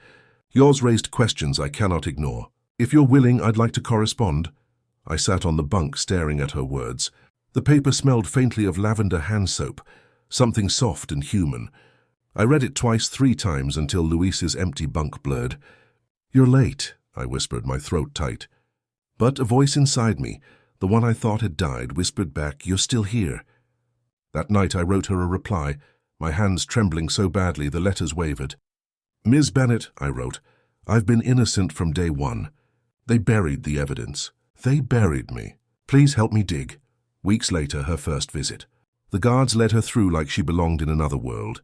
Yours raised questions I cannot ignore. If you're willing, I'd like to correspond. I sat on the bunk staring at her words. The paper smelled faintly of lavender hand soap, something soft and human. I read it twice, 3 times until Luis's empty bunk blurred. You're late, I whispered, my throat tight. But a voice inside me, the one I thought had died, whispered back, you're still here. That night I wrote her a reply, my hands trembling so badly the letters wavered. Ms. Bennett, I wrote, I've been innocent from day one. They buried the evidence. They buried me. Please help me dig. Weeks later, her first visit. The guards led her through like she belonged in another world.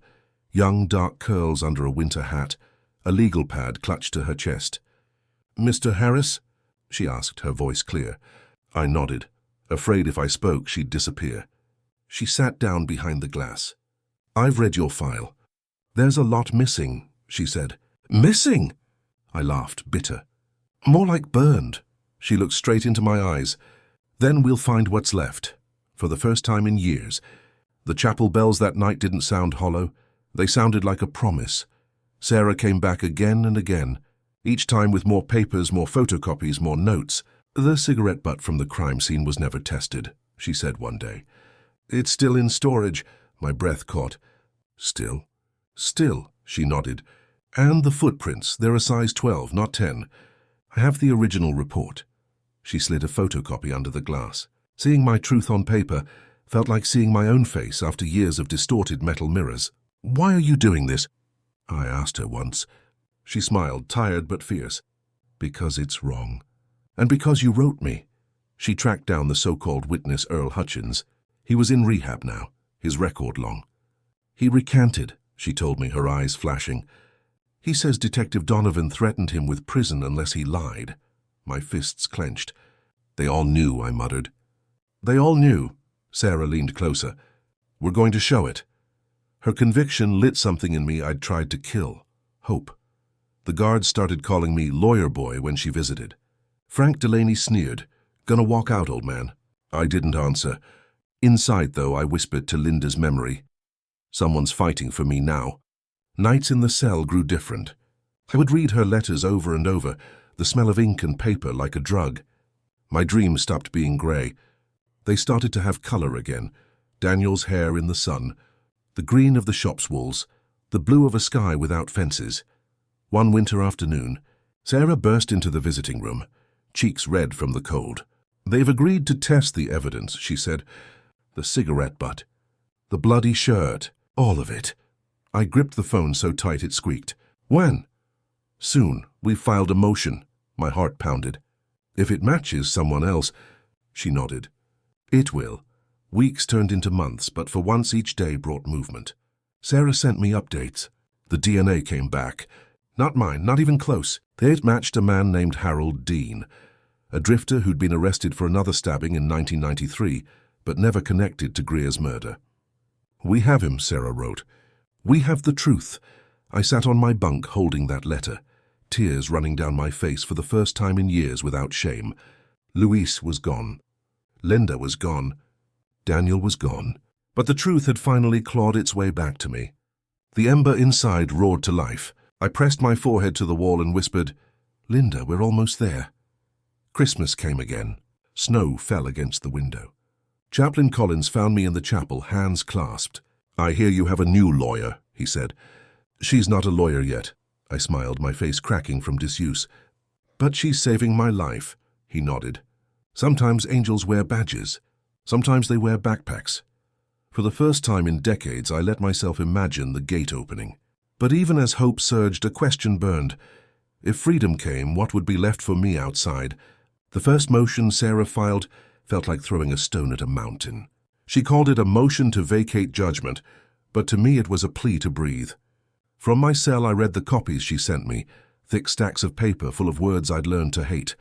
Young, dark curls under a winter hat, a legal pad clutched to her chest. Mr. Harris? She asked, her voice clear. I nodded, afraid if I spoke she'd disappear. She sat down behind the glass. I've read your file. There's a lot missing, she said. Missing? I laughed, bitter. More like burned. She looked straight into my eyes. Then we'll find what's left. For the first time in years. The chapel bells that night didn't sound hollow. They sounded like a promise. Sarah came back again and again, each time with more papers, more photocopies, more notes. The cigarette butt from the crime scene was never tested, she said one day. It's still in storage, my breath caught. Still? Still, she nodded. And the footprints, they're a size 12, not 10. I have the original report. She slid a photocopy under the glass. Seeing my truth on paper felt like seeing my own face after years of distorted metal mirrors. Why are you doing this? I asked her once. She smiled, tired but fierce. Because it's wrong. And because you wrote me. She tracked down the so-called witness Earl Hutchins. He was in rehab now, his record long. He recanted, she told me, her eyes flashing. He says Detective Donovan threatened him with prison unless he lied. My fists clenched. They all knew, I muttered. They all knew. Sarah leaned closer. We're going to show it. Her conviction lit something in me I'd tried to kill. Hope. The guards started calling me lawyer boy when she visited. Frank Delaney sneered. Gonna walk out, old man. I didn't answer. Inside, though, I whispered to Linda's memory. Someone's fighting for me now. Nights in the cell grew different. I would read her letters over and over, the smell of ink and paper like a drug. My dreams stopped being grey. They started to have colour again. Daniel's hair in the sun, the green of the shop's walls, the blue of a sky without fences. One winter afternoon, Sarah burst into the visiting room, cheeks red from the cold. They've agreed to test the evidence, she said. The cigarette butt, the bloody shirt, all of it. I gripped the phone so tight it squeaked. When? Soon. We've filed a motion. My heart pounded. If it matches someone else, she nodded. It will. Weeks turned into months, but for once each day brought movement. Sarah sent me updates. The DNA came back. Not mine, not even close. They'd matched a man named Harold Dean, a drifter who'd been arrested for another stabbing in 1993, but never connected to Greer's murder. We have him, Sarah wrote. We have the truth. I sat on my bunk holding that letter, tears running down my face for the first time in years without shame. Luis was gone. Linda was gone. Daniel was gone. But the truth had finally clawed its way back to me. The ember inside roared to life. I pressed my forehead to the wall and whispered, Linda, we're almost there. Christmas came again. Snow fell against the window. Chaplain Collins found me in the chapel, hands clasped. I hear you have a new lawyer, he said. She's not a lawyer yet. I smiled, my face cracking from disuse. But she's saving my life, he nodded. Sometimes angels wear badges. Sometimes they wear backpacks. For the first time in decades, I let myself imagine the gate opening. But even as hope surged, a question burned. If freedom came, what would be left for me outside? The first motion Sarah filed felt like throwing a stone at a mountain. She called it a motion to vacate judgment, but to me it was a plea to breathe. From my cell I read the copies she sent me, thick stacks of paper full of words I'd learned to hate.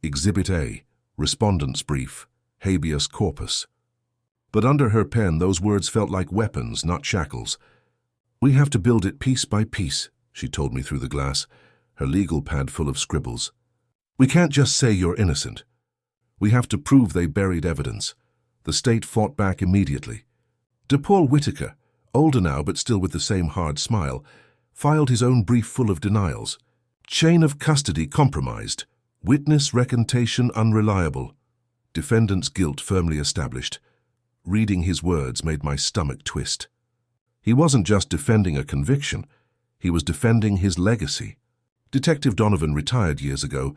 Exhibit A, Respondent's Brief, Habeas Corpus. But under her pen those words felt like weapons, not shackles. We have to build it piece by piece, she told me through the glass, her legal pad full of scribbles. We can't just say you're innocent. We have to prove they buried evidence. The state fought back immediately. DePaul Whitaker, older now but still with the same hard smile, filed his own brief full of denials. Chain of custody compromised. Witness recantation unreliable. Defendant's guilt firmly established. Reading his words made my stomach twist. He wasn't just defending a conviction. He was defending his legacy. Detective Donovan retired years ago,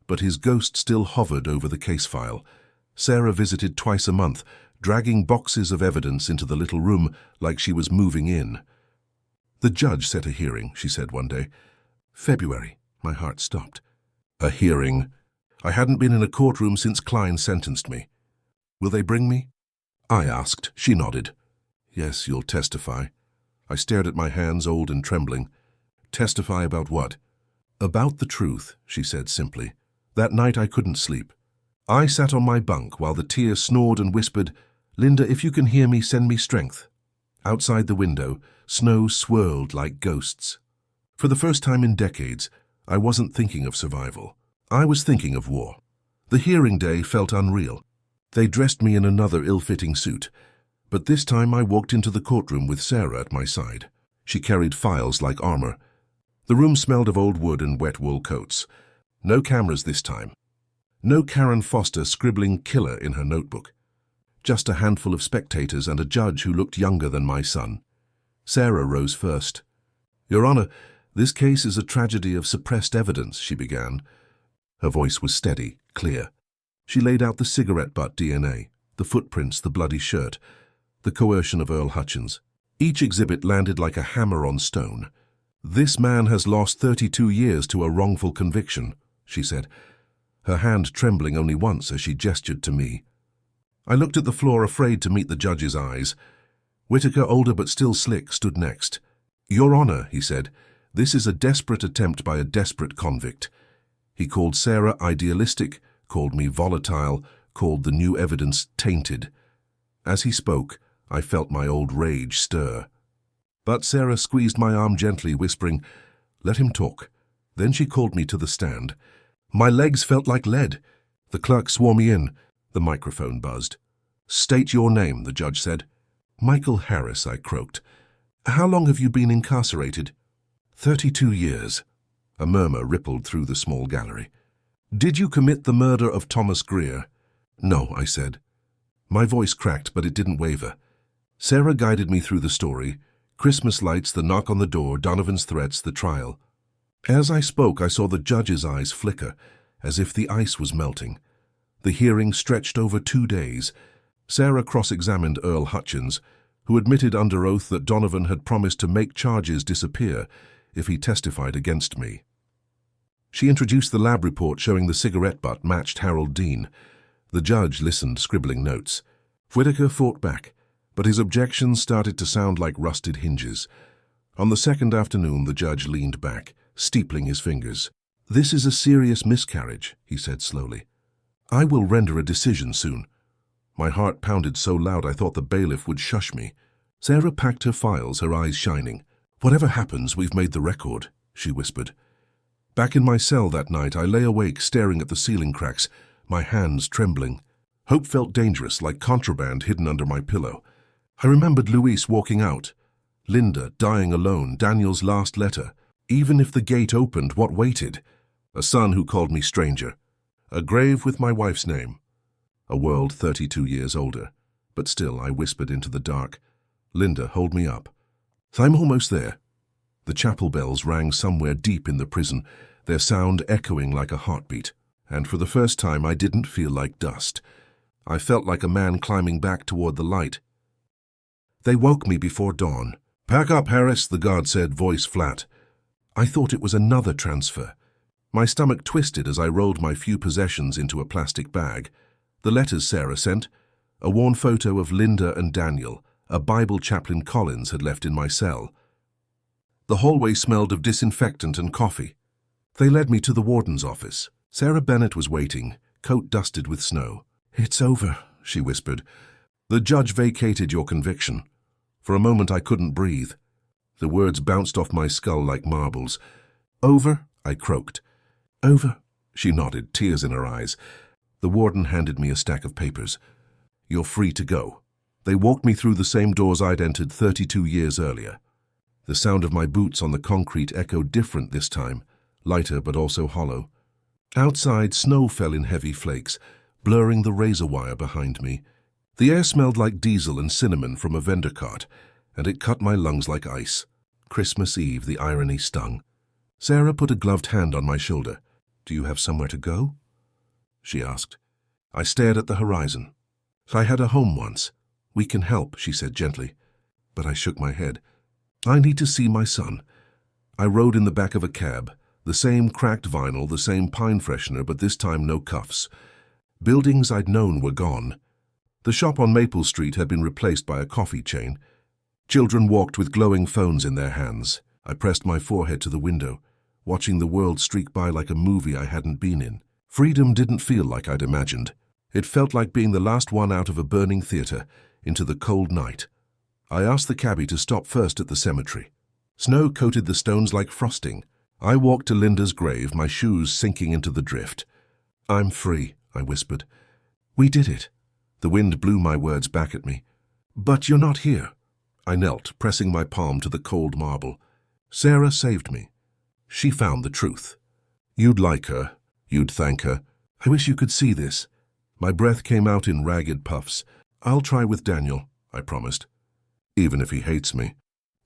but his ghost still hovered over the case file. Sarah visited twice a month, dragging boxes of evidence into the little room like she was moving in. "The judge set a hearing," she said one day. "February." My heart stopped. A hearing. I hadn't been in a courtroom since Klein sentenced me. "Will they bring me?" I asked. She nodded. "Yes, you'll testify." I stared at my hands, old and trembling. "Testify about what?" "About the truth," she said simply. "That night I couldn't sleep. I sat on my bunk while the tear snored and whispered, 'Linda, if you can hear me, send me strength.' Outside the window, snow swirled like ghosts. For the first time in decades, I wasn't thinking of survival. I was thinking of war. The hearing day felt unreal. They dressed me in another ill-fitting suit, but this time I walked into the courtroom with Sarah at my side. She carried files like armor. The room smelled of old wood and wet wool coats. No cameras this time. No Karen Foster scribbling killer in her notebook. Just a handful of spectators and a judge who looked younger than my son. Sarah rose first. "Your Honor, this case is a tragedy of suppressed evidence," she began. Her voice was steady, clear. She laid out the cigarette butt DNA, the footprints, the bloody shirt, the coercion of Earl Hutchins. Each exhibit landed like a hammer on stone. "This man has lost 32 years to a wrongful conviction," she said, her hand trembling only once as she gestured to me. I looked at the floor, afraid to meet the judge's eyes. Whitaker, older but still slick, stood next. "Your Honor," he said, "this is a desperate attempt by a desperate convict." He called Sarah idealistic, called me volatile, called the new evidence tainted. As he spoke, I felt my old rage stir. But Sarah squeezed my arm gently, whispering, "Let him talk." Then she called me to the stand. My legs felt like lead. The clerk swore me in. The microphone buzzed. "State your name," the judge said. "Michael Harris," I croaked. "How long have you been incarcerated?" 32 years. A murmur rippled through the small gallery. "Did you commit the murder of Thomas Greer?" "No," I said. My voice cracked, but it didn't waver. Sarah guided me through the story. Christmas lights, the knock on the door, Donovan's threats, the trial. As I spoke, I saw the judge's eyes flicker, as if the ice was melting. The hearing stretched over 2 days. Sarah cross-examined Earl Hutchins, who admitted under oath that Donovan had promised to make charges disappear if he testified against me. She introduced the lab report showing the cigarette butt matched Harold Dean. The judge listened, scribbling notes. Whitaker fought back, but his objections started to sound like rusted hinges. On the second afternoon, the judge leaned back, steepling his fingers. "This is a serious miscarriage," he said slowly. "I will render a decision soon." My heart pounded so loud I thought the bailiff would shush me. Sarah packed her files, her eyes shining. "Whatever happens, we've made the record," she whispered. Back in my cell that night, I lay awake staring at the ceiling cracks, my hands trembling. Hope felt dangerous, like contraband hidden under my pillow. I remembered Luis walking out, Linda dying alone, Daniel's last letter. Even if the gate opened, what waited? A son who called me stranger. A grave with my wife's name. A world 32 years older. But still, I whispered into the dark, "Linda, hold me up." "I'm almost there." The chapel bells rang somewhere deep in the prison, their sound echoing like a heartbeat. And for the first time, I didn't feel like dust. I felt like a man climbing back toward the light. They woke me before dawn. "Pack up, Harris," the guard said, voice flat. I thought it was another transfer. My stomach twisted as I rolled my few possessions into a plastic bag. The letters Sarah sent, a worn photo of Linda and Daniel, a Bible Chaplain Collins had left in my cell. The hallway smelled of disinfectant and coffee. They led me to the warden's office. Sarah Bennett was waiting, coat dusted with snow. "It's over," she whispered. "The judge vacated your conviction." For a moment I couldn't breathe. The words bounced off my skull like marbles. "Over?" I croaked. "Over," she nodded, tears in her eyes. The warden handed me a stack of papers. "You're free to go." They walked me through the same doors I'd entered 32 years earlier. The sound of my boots on the concrete echoed different this time, lighter but also hollow. Outside, snow fell in heavy flakes, blurring the razor wire behind me. The air smelled like diesel and cinnamon from a vendor cart, and it cut my lungs like ice. Christmas Eve, the irony stung. Sarah put a gloved hand on my shoulder. "Do you have somewhere to go?" she asked. I stared at the horizon. "I had a home once. We can help," she said gently. But I shook my head. "I need to see my son." I rode in the back of a cab. The same cracked vinyl, the same pine freshener, but this time no cuffs. Buildings I'd known were gone. The shop on Maple Street had been replaced by a coffee chain. Children walked with glowing phones in their hands. I pressed my forehead to the window, watching the world streak by like a movie I hadn't been in. Freedom didn't feel like I'd imagined. It felt like being the last one out of a burning theater into the cold night. I asked the cabbie to stop first at the cemetery. Snow coated the stones like frosting. I walked to Linda's grave, my shoes sinking into the drift. "I'm free," I whispered. "We did it." The wind blew my words back at me. "But you're not here." I knelt, pressing my palm to the cold marble. Sarah saved me. She found the truth. "You'd like her. You'd thank her. I wish you could see this." My breath came out in ragged puffs. "I'll try with Daniel," I promised. "Even if he hates me."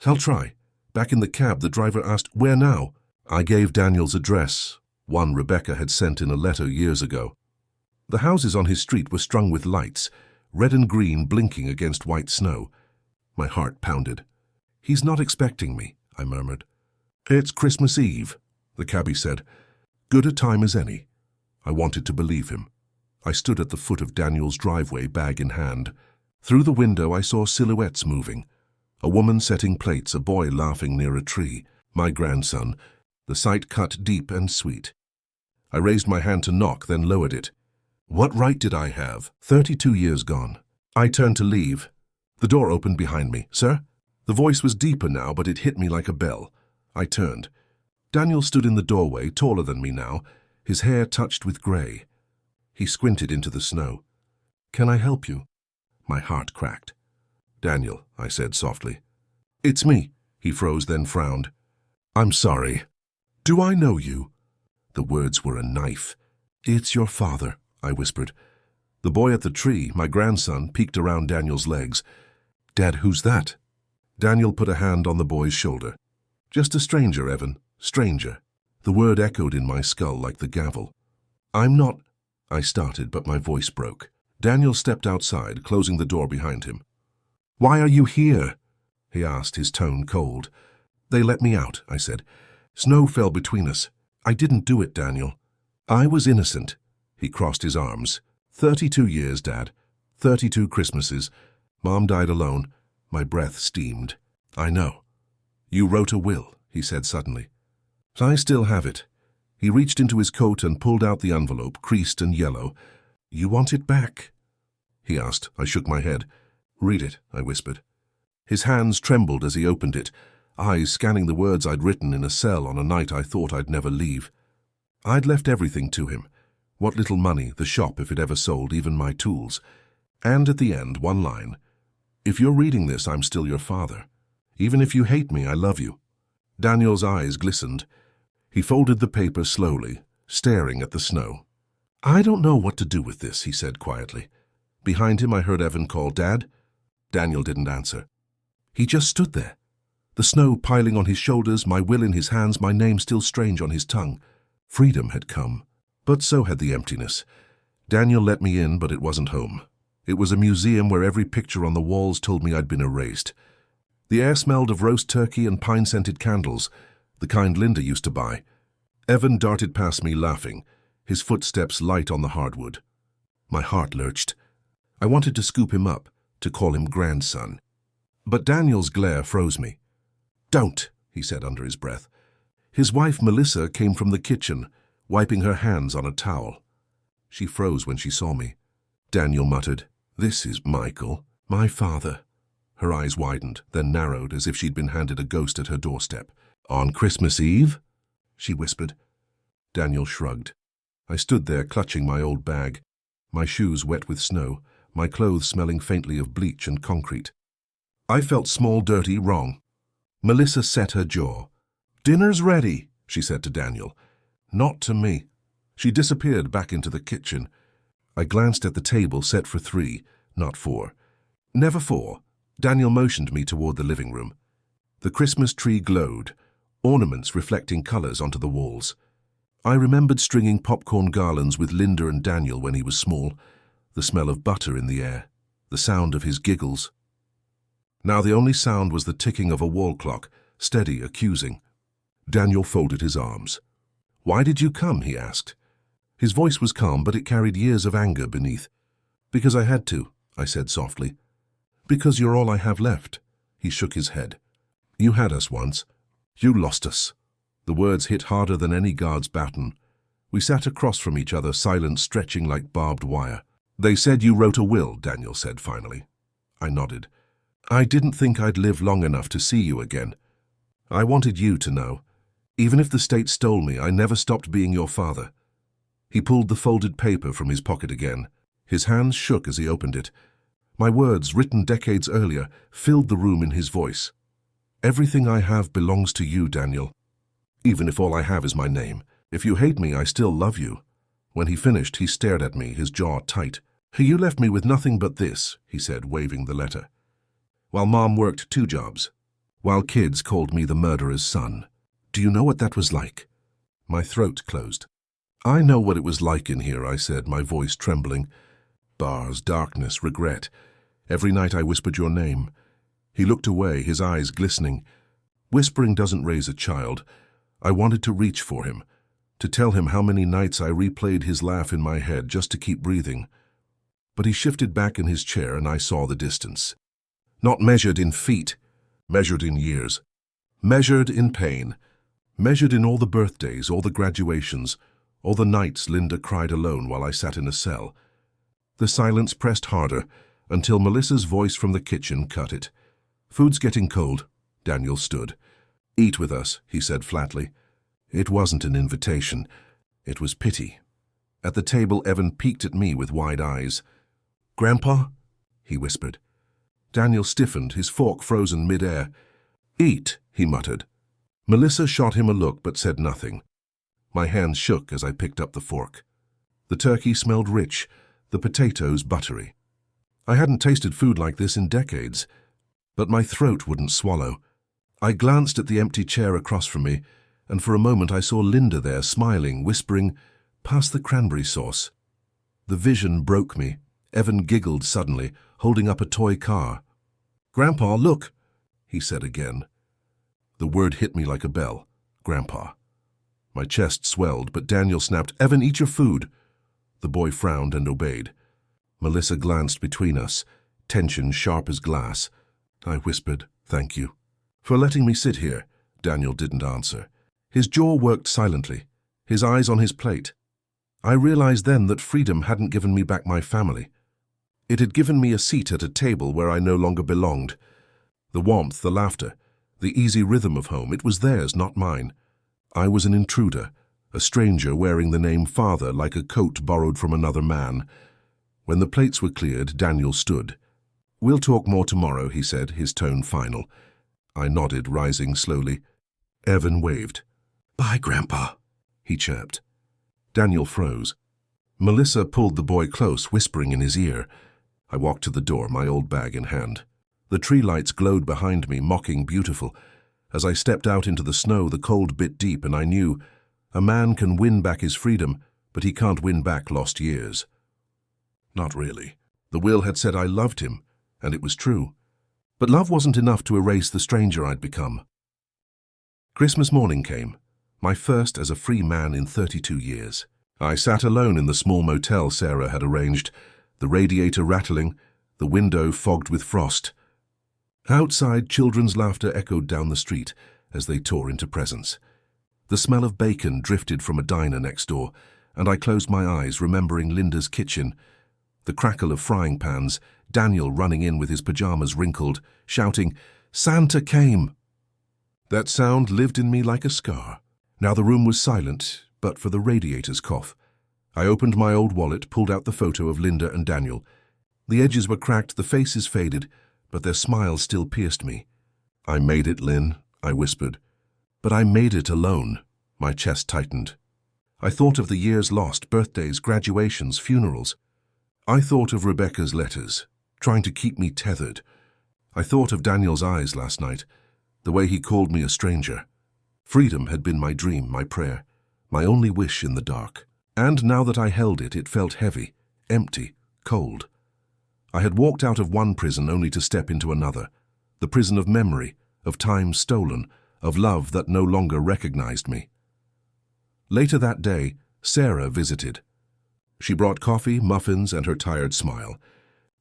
"I'll try." Back in the cab, the driver asked, "Where now?" I gave Daniel's address, one Rebecca had sent in a letter years ago. The houses on his street were strung with lights, red and green blinking against white snow. My heart pounded. "He's not expecting me," I murmured. "It's Christmas Eve," the cabbie said. "Good a time as any." I wanted to believe him. I stood at the foot of Daniel's driveway, bag in hand. Through the window I saw silhouettes moving. A woman setting plates, a boy laughing near a tree. My grandson. The sight cut deep and sweet. I raised my hand to knock, then lowered it. What right did I have? 32 years gone. I turned to leave. The door opened behind me. "Sir?" The voice was deeper now, but it hit me like a bell. I turned. Daniel stood in the doorway, taller than me now, his hair touched with grey. He squinted into the snow. "Can I help you?" My heart cracked. "Daniel," I said softly. "It's me." He froze, then frowned. "I'm sorry." "Do I know you?" The words were a knife. "It's your father," I whispered. The boy at the tree, my grandson, peeked around Daniel's legs. "Dad, who's that?" Daniel put a hand on the boy's shoulder. "Just a stranger, Evan. Stranger." The word echoed in my skull like the gavel. "I'm not—" I started, but my voice broke. Daniel stepped outside, closing the door behind him. "Why are you here?" he asked, his tone cold. "They let me out," I said. "Snow fell between us. I didn't do it, Daniel. I was innocent." He crossed his arms. 32 years, Dad. 32 Christmases. Mom died alone. My breath steamed. "I know." "You wrote a will," he said suddenly. "I still have it." He reached into his coat and pulled out the envelope, creased and yellow. "You want it back?" he asked. I shook my head. "Read it," I whispered. His hands trembled as he opened it, eyes scanning the words I'd written in a cell on a night I thought I'd never leave. I'd left everything to him. What little money, the shop if it ever sold, even my tools. And at the end, one line. "If you're reading this, I'm still your father. Even if you hate me, I love you." Daniel's eyes glistened. He folded the paper slowly, staring at the snow. "I don't know what to do with this," he said quietly. Behind him I heard Evan call, "Dad?" Daniel didn't answer. He just stood there. The snow piling on his shoulders, my will in his hands, my name still strange on his tongue. Freedom had come, but so had the emptiness. Daniel let me in, but it wasn't home. It was a museum where every picture on the walls told me I'd been erased. The air smelled of roast turkey and pine-scented candles, the kind Linda used to buy. Evan darted past me laughing, his footsteps light on the hardwood. My heart lurched. I wanted to scoop him up, to call him grandson. But Daniel's glare froze me. "Don't," he said under his breath. His wife Melissa came from the kitchen, wiping her hands on a towel. She froze when she saw me. Daniel muttered, "This is Michael, my father." Her eyes widened, then narrowed as if she'd been handed a ghost at her doorstep. "On Christmas Eve?" she whispered. Daniel shrugged. I stood there clutching my old bag, my shoes wet with snow, my clothes smelling faintly of bleach and concrete. I felt small, dirty, wrong. Melissa set her jaw. "Dinner's ready," she said to Daniel. Not to me. She disappeared back into the kitchen. I glanced at the table set for 3, not 4. Never 4. Daniel motioned me toward the living room. The Christmas tree glowed, ornaments reflecting colors onto the walls. I remembered stringing popcorn garlands with Linda and Daniel when he was small, the smell of butter in the air, the sound of his giggles. Now the only sound was the ticking of a wall clock, steady, accusing. Daniel folded his arms. "Why did you come?" he asked. His voice was calm, but it carried years of anger beneath. "Because I had to," I said softly. "Because you're all I have left." He shook his head. "You had us once. You lost us." The words hit harder than any guard's baton. We sat across from each other, silence stretching like barbed wire. "They said you wrote a will," Daniel said finally. I nodded. "I didn't think I'd live long enough to see you again. I wanted you to know. Even if the state stole me, I never stopped being your father." He pulled the folded paper from his pocket again. His hands shook as he opened it. My words, written decades earlier, filled the room in his voice. "Everything I have belongs to you, Daniel. Even if all I have is my name. If you hate me, I still love you." When he finished, he stared at me, his jaw tight. "You left me with nothing but this," he said, waving the letter. "While Mom worked 2 jobs. While kids called me the murderer's son. Do you know what that was like?" My throat closed. "I know what it was like in here," I said, my voice trembling. "Bars, darkness, regret. Every night I whispered your name." He looked away, his eyes glistening. Whispering doesn't raise a child. I wanted to reach for him, to tell him how many nights I replayed his laugh in my head just to keep breathing. But he shifted back in his chair and I saw the distance. Not measured in feet, measured in years. Measured in pain. Measured in all the birthdays, all the graduations, all the nights Linda cried alone while I sat in a cell. The silence pressed harder until Melissa's voice from the kitchen cut it. "Food's getting cold." Daniel stood. "Eat with us," he said flatly. It wasn't an invitation. It was pity. At the table, Evan peeked at me with wide eyes. "Grandpa?" he whispered. Daniel stiffened, his fork frozen mid-air. "Eat," he muttered. Melissa shot him a look but said nothing. My hands shook as I picked up the fork. The turkey smelled rich, the potatoes buttery. I hadn't tasted food like this in decades, but my throat wouldn't swallow. I glanced at the empty chair across from me, and for a moment I saw Linda there, smiling, whispering, "Pass the cranberry sauce." The vision broke me. Evan giggled suddenly, holding up a toy car. "Grandpa, look," he said again. The word hit me like a bell. Grandpa. My chest swelled, but Daniel snapped, "Evan, eat your food." The boy frowned and obeyed. Melissa glanced between us, tension sharp as glass. I whispered, "Thank you." "For letting me sit here." Daniel didn't answer. His jaw worked silently, his eyes on his plate. I realized then that freedom hadn't given me back my family. It had given me a seat at a table where I no longer belonged. The warmth, the laughter, the easy rhythm of home, it was theirs, not mine. I was an intruder, a stranger wearing the name father like a coat borrowed from another man. When the plates were cleared, Daniel stood. "We'll talk more tomorrow," he said, his tone final. I nodded, rising slowly. Evan waved. "Bye, Grandpa," he chirped. Daniel froze. Melissa pulled the boy close, whispering in his ear. I walked to the door, my old bag in hand. The tree lights glowed behind me, mocking beautiful. As I stepped out into the snow, the cold bit deep, and I knew a man can win back his freedom, but he can't win back lost years. Not really. The will had said I loved him, and it was true. But love wasn't enough to erase the stranger I'd become. Christmas morning came, my first as a free man in 32 years. I sat alone in the small motel Sarah had arranged, the radiator rattling, the window fogged with frost. Outside, children's laughter echoed down the street as they tore into presents. The smell of bacon drifted from a diner next door, and I closed my eyes, remembering Linda's kitchen. The crackle of frying pans, Daniel running in with his pajamas wrinkled, shouting, "Santa came!" That sound lived in me like a scar. Now the room was silent, but for the radiator's cough. I opened my old wallet, pulled out the photo of Linda and Daniel. The edges were cracked, the faces faded, but their smiles still pierced me. "I made it, Lynn," I whispered. "But I made it alone." My chest tightened. I thought of the years lost, birthdays, graduations, funerals. I thought of Rebecca's letters, trying to keep me tethered. I thought of Daniel's eyes last night, the way he called me a stranger. Freedom had been my dream, my prayer, my only wish in the dark. And now that I held it, it felt heavy, empty, cold. I had walked out of one prison only to step into another, the prison of memory, of time stolen, of love that no longer recognized me. Later that day, Sarah visited. She brought coffee, muffins, and her tired smile.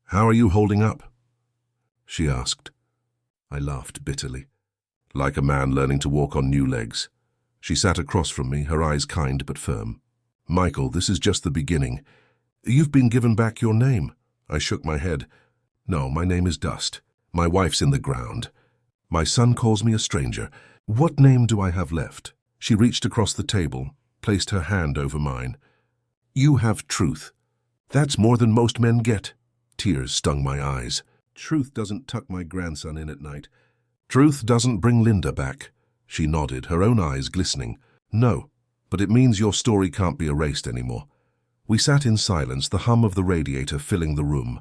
"How are you holding up?" she asked. I laughed bitterly, like a man learning to walk on new legs. She sat across from me, her eyes kind but firm. "Michael, this is just the beginning. You've been given back your name." I shook my head. "No, my name is Dust. My wife's in the ground. My son calls me a stranger. What name do I have left?" She reached across the table, placed her hand over mine. "You have Truth. That's more than most men get." Tears stung my eyes. "Truth doesn't tuck my grandson in at night. Truth doesn't bring Linda back." She nodded, her own eyes glistening. "No, but it means your story can't be erased anymore." We sat in silence, the hum of the radiator filling the room.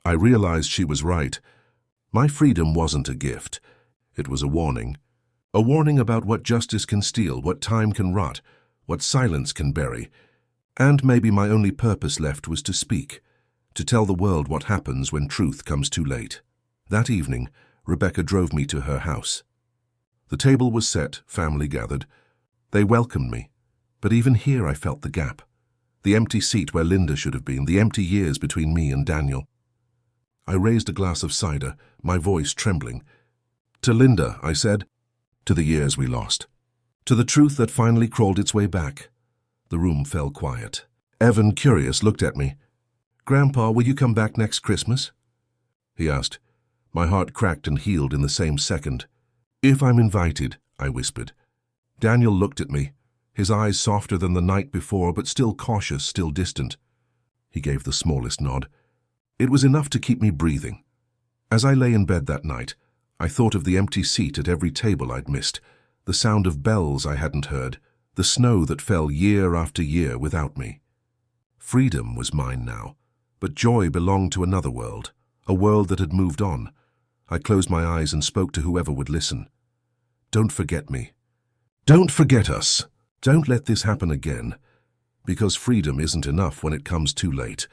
I realized she was right. My freedom wasn't a gift. It was a warning. A warning about what justice can steal, what time can rot, what silence can bury. And maybe my only purpose left was to speak, to tell the world what happens when truth comes too late. That evening, Rebecca drove me to her house. The table was set, family gathered. They welcomed me, but even here I felt the gap. The empty seat where Linda should have been, the empty years between me and Daniel. I raised a glass of cider, my voice trembling. "To Linda," I said. "To the years we lost. To the truth that finally crawled its way back." The room fell quiet. Evan, curious, looked at me. "Grandpa, will you come back next Christmas?" he asked. My heart cracked and healed in the same second. "If I'm invited," I whispered. Daniel looked at me, his eyes softer than the night before, but still cautious, still distant. He gave the smallest nod. It was enough to keep me breathing. As I lay in bed that night, I thought of the empty seat at every table I'd missed, the sound of bells I hadn't heard, the snow that fell year after year without me. Freedom was mine now, but joy belonged to another world, a world that had moved on. I closed my eyes and spoke to whoever would listen. "Don't forget me. Don't forget us. Don't let this happen again. Because freedom isn't enough when it comes too late.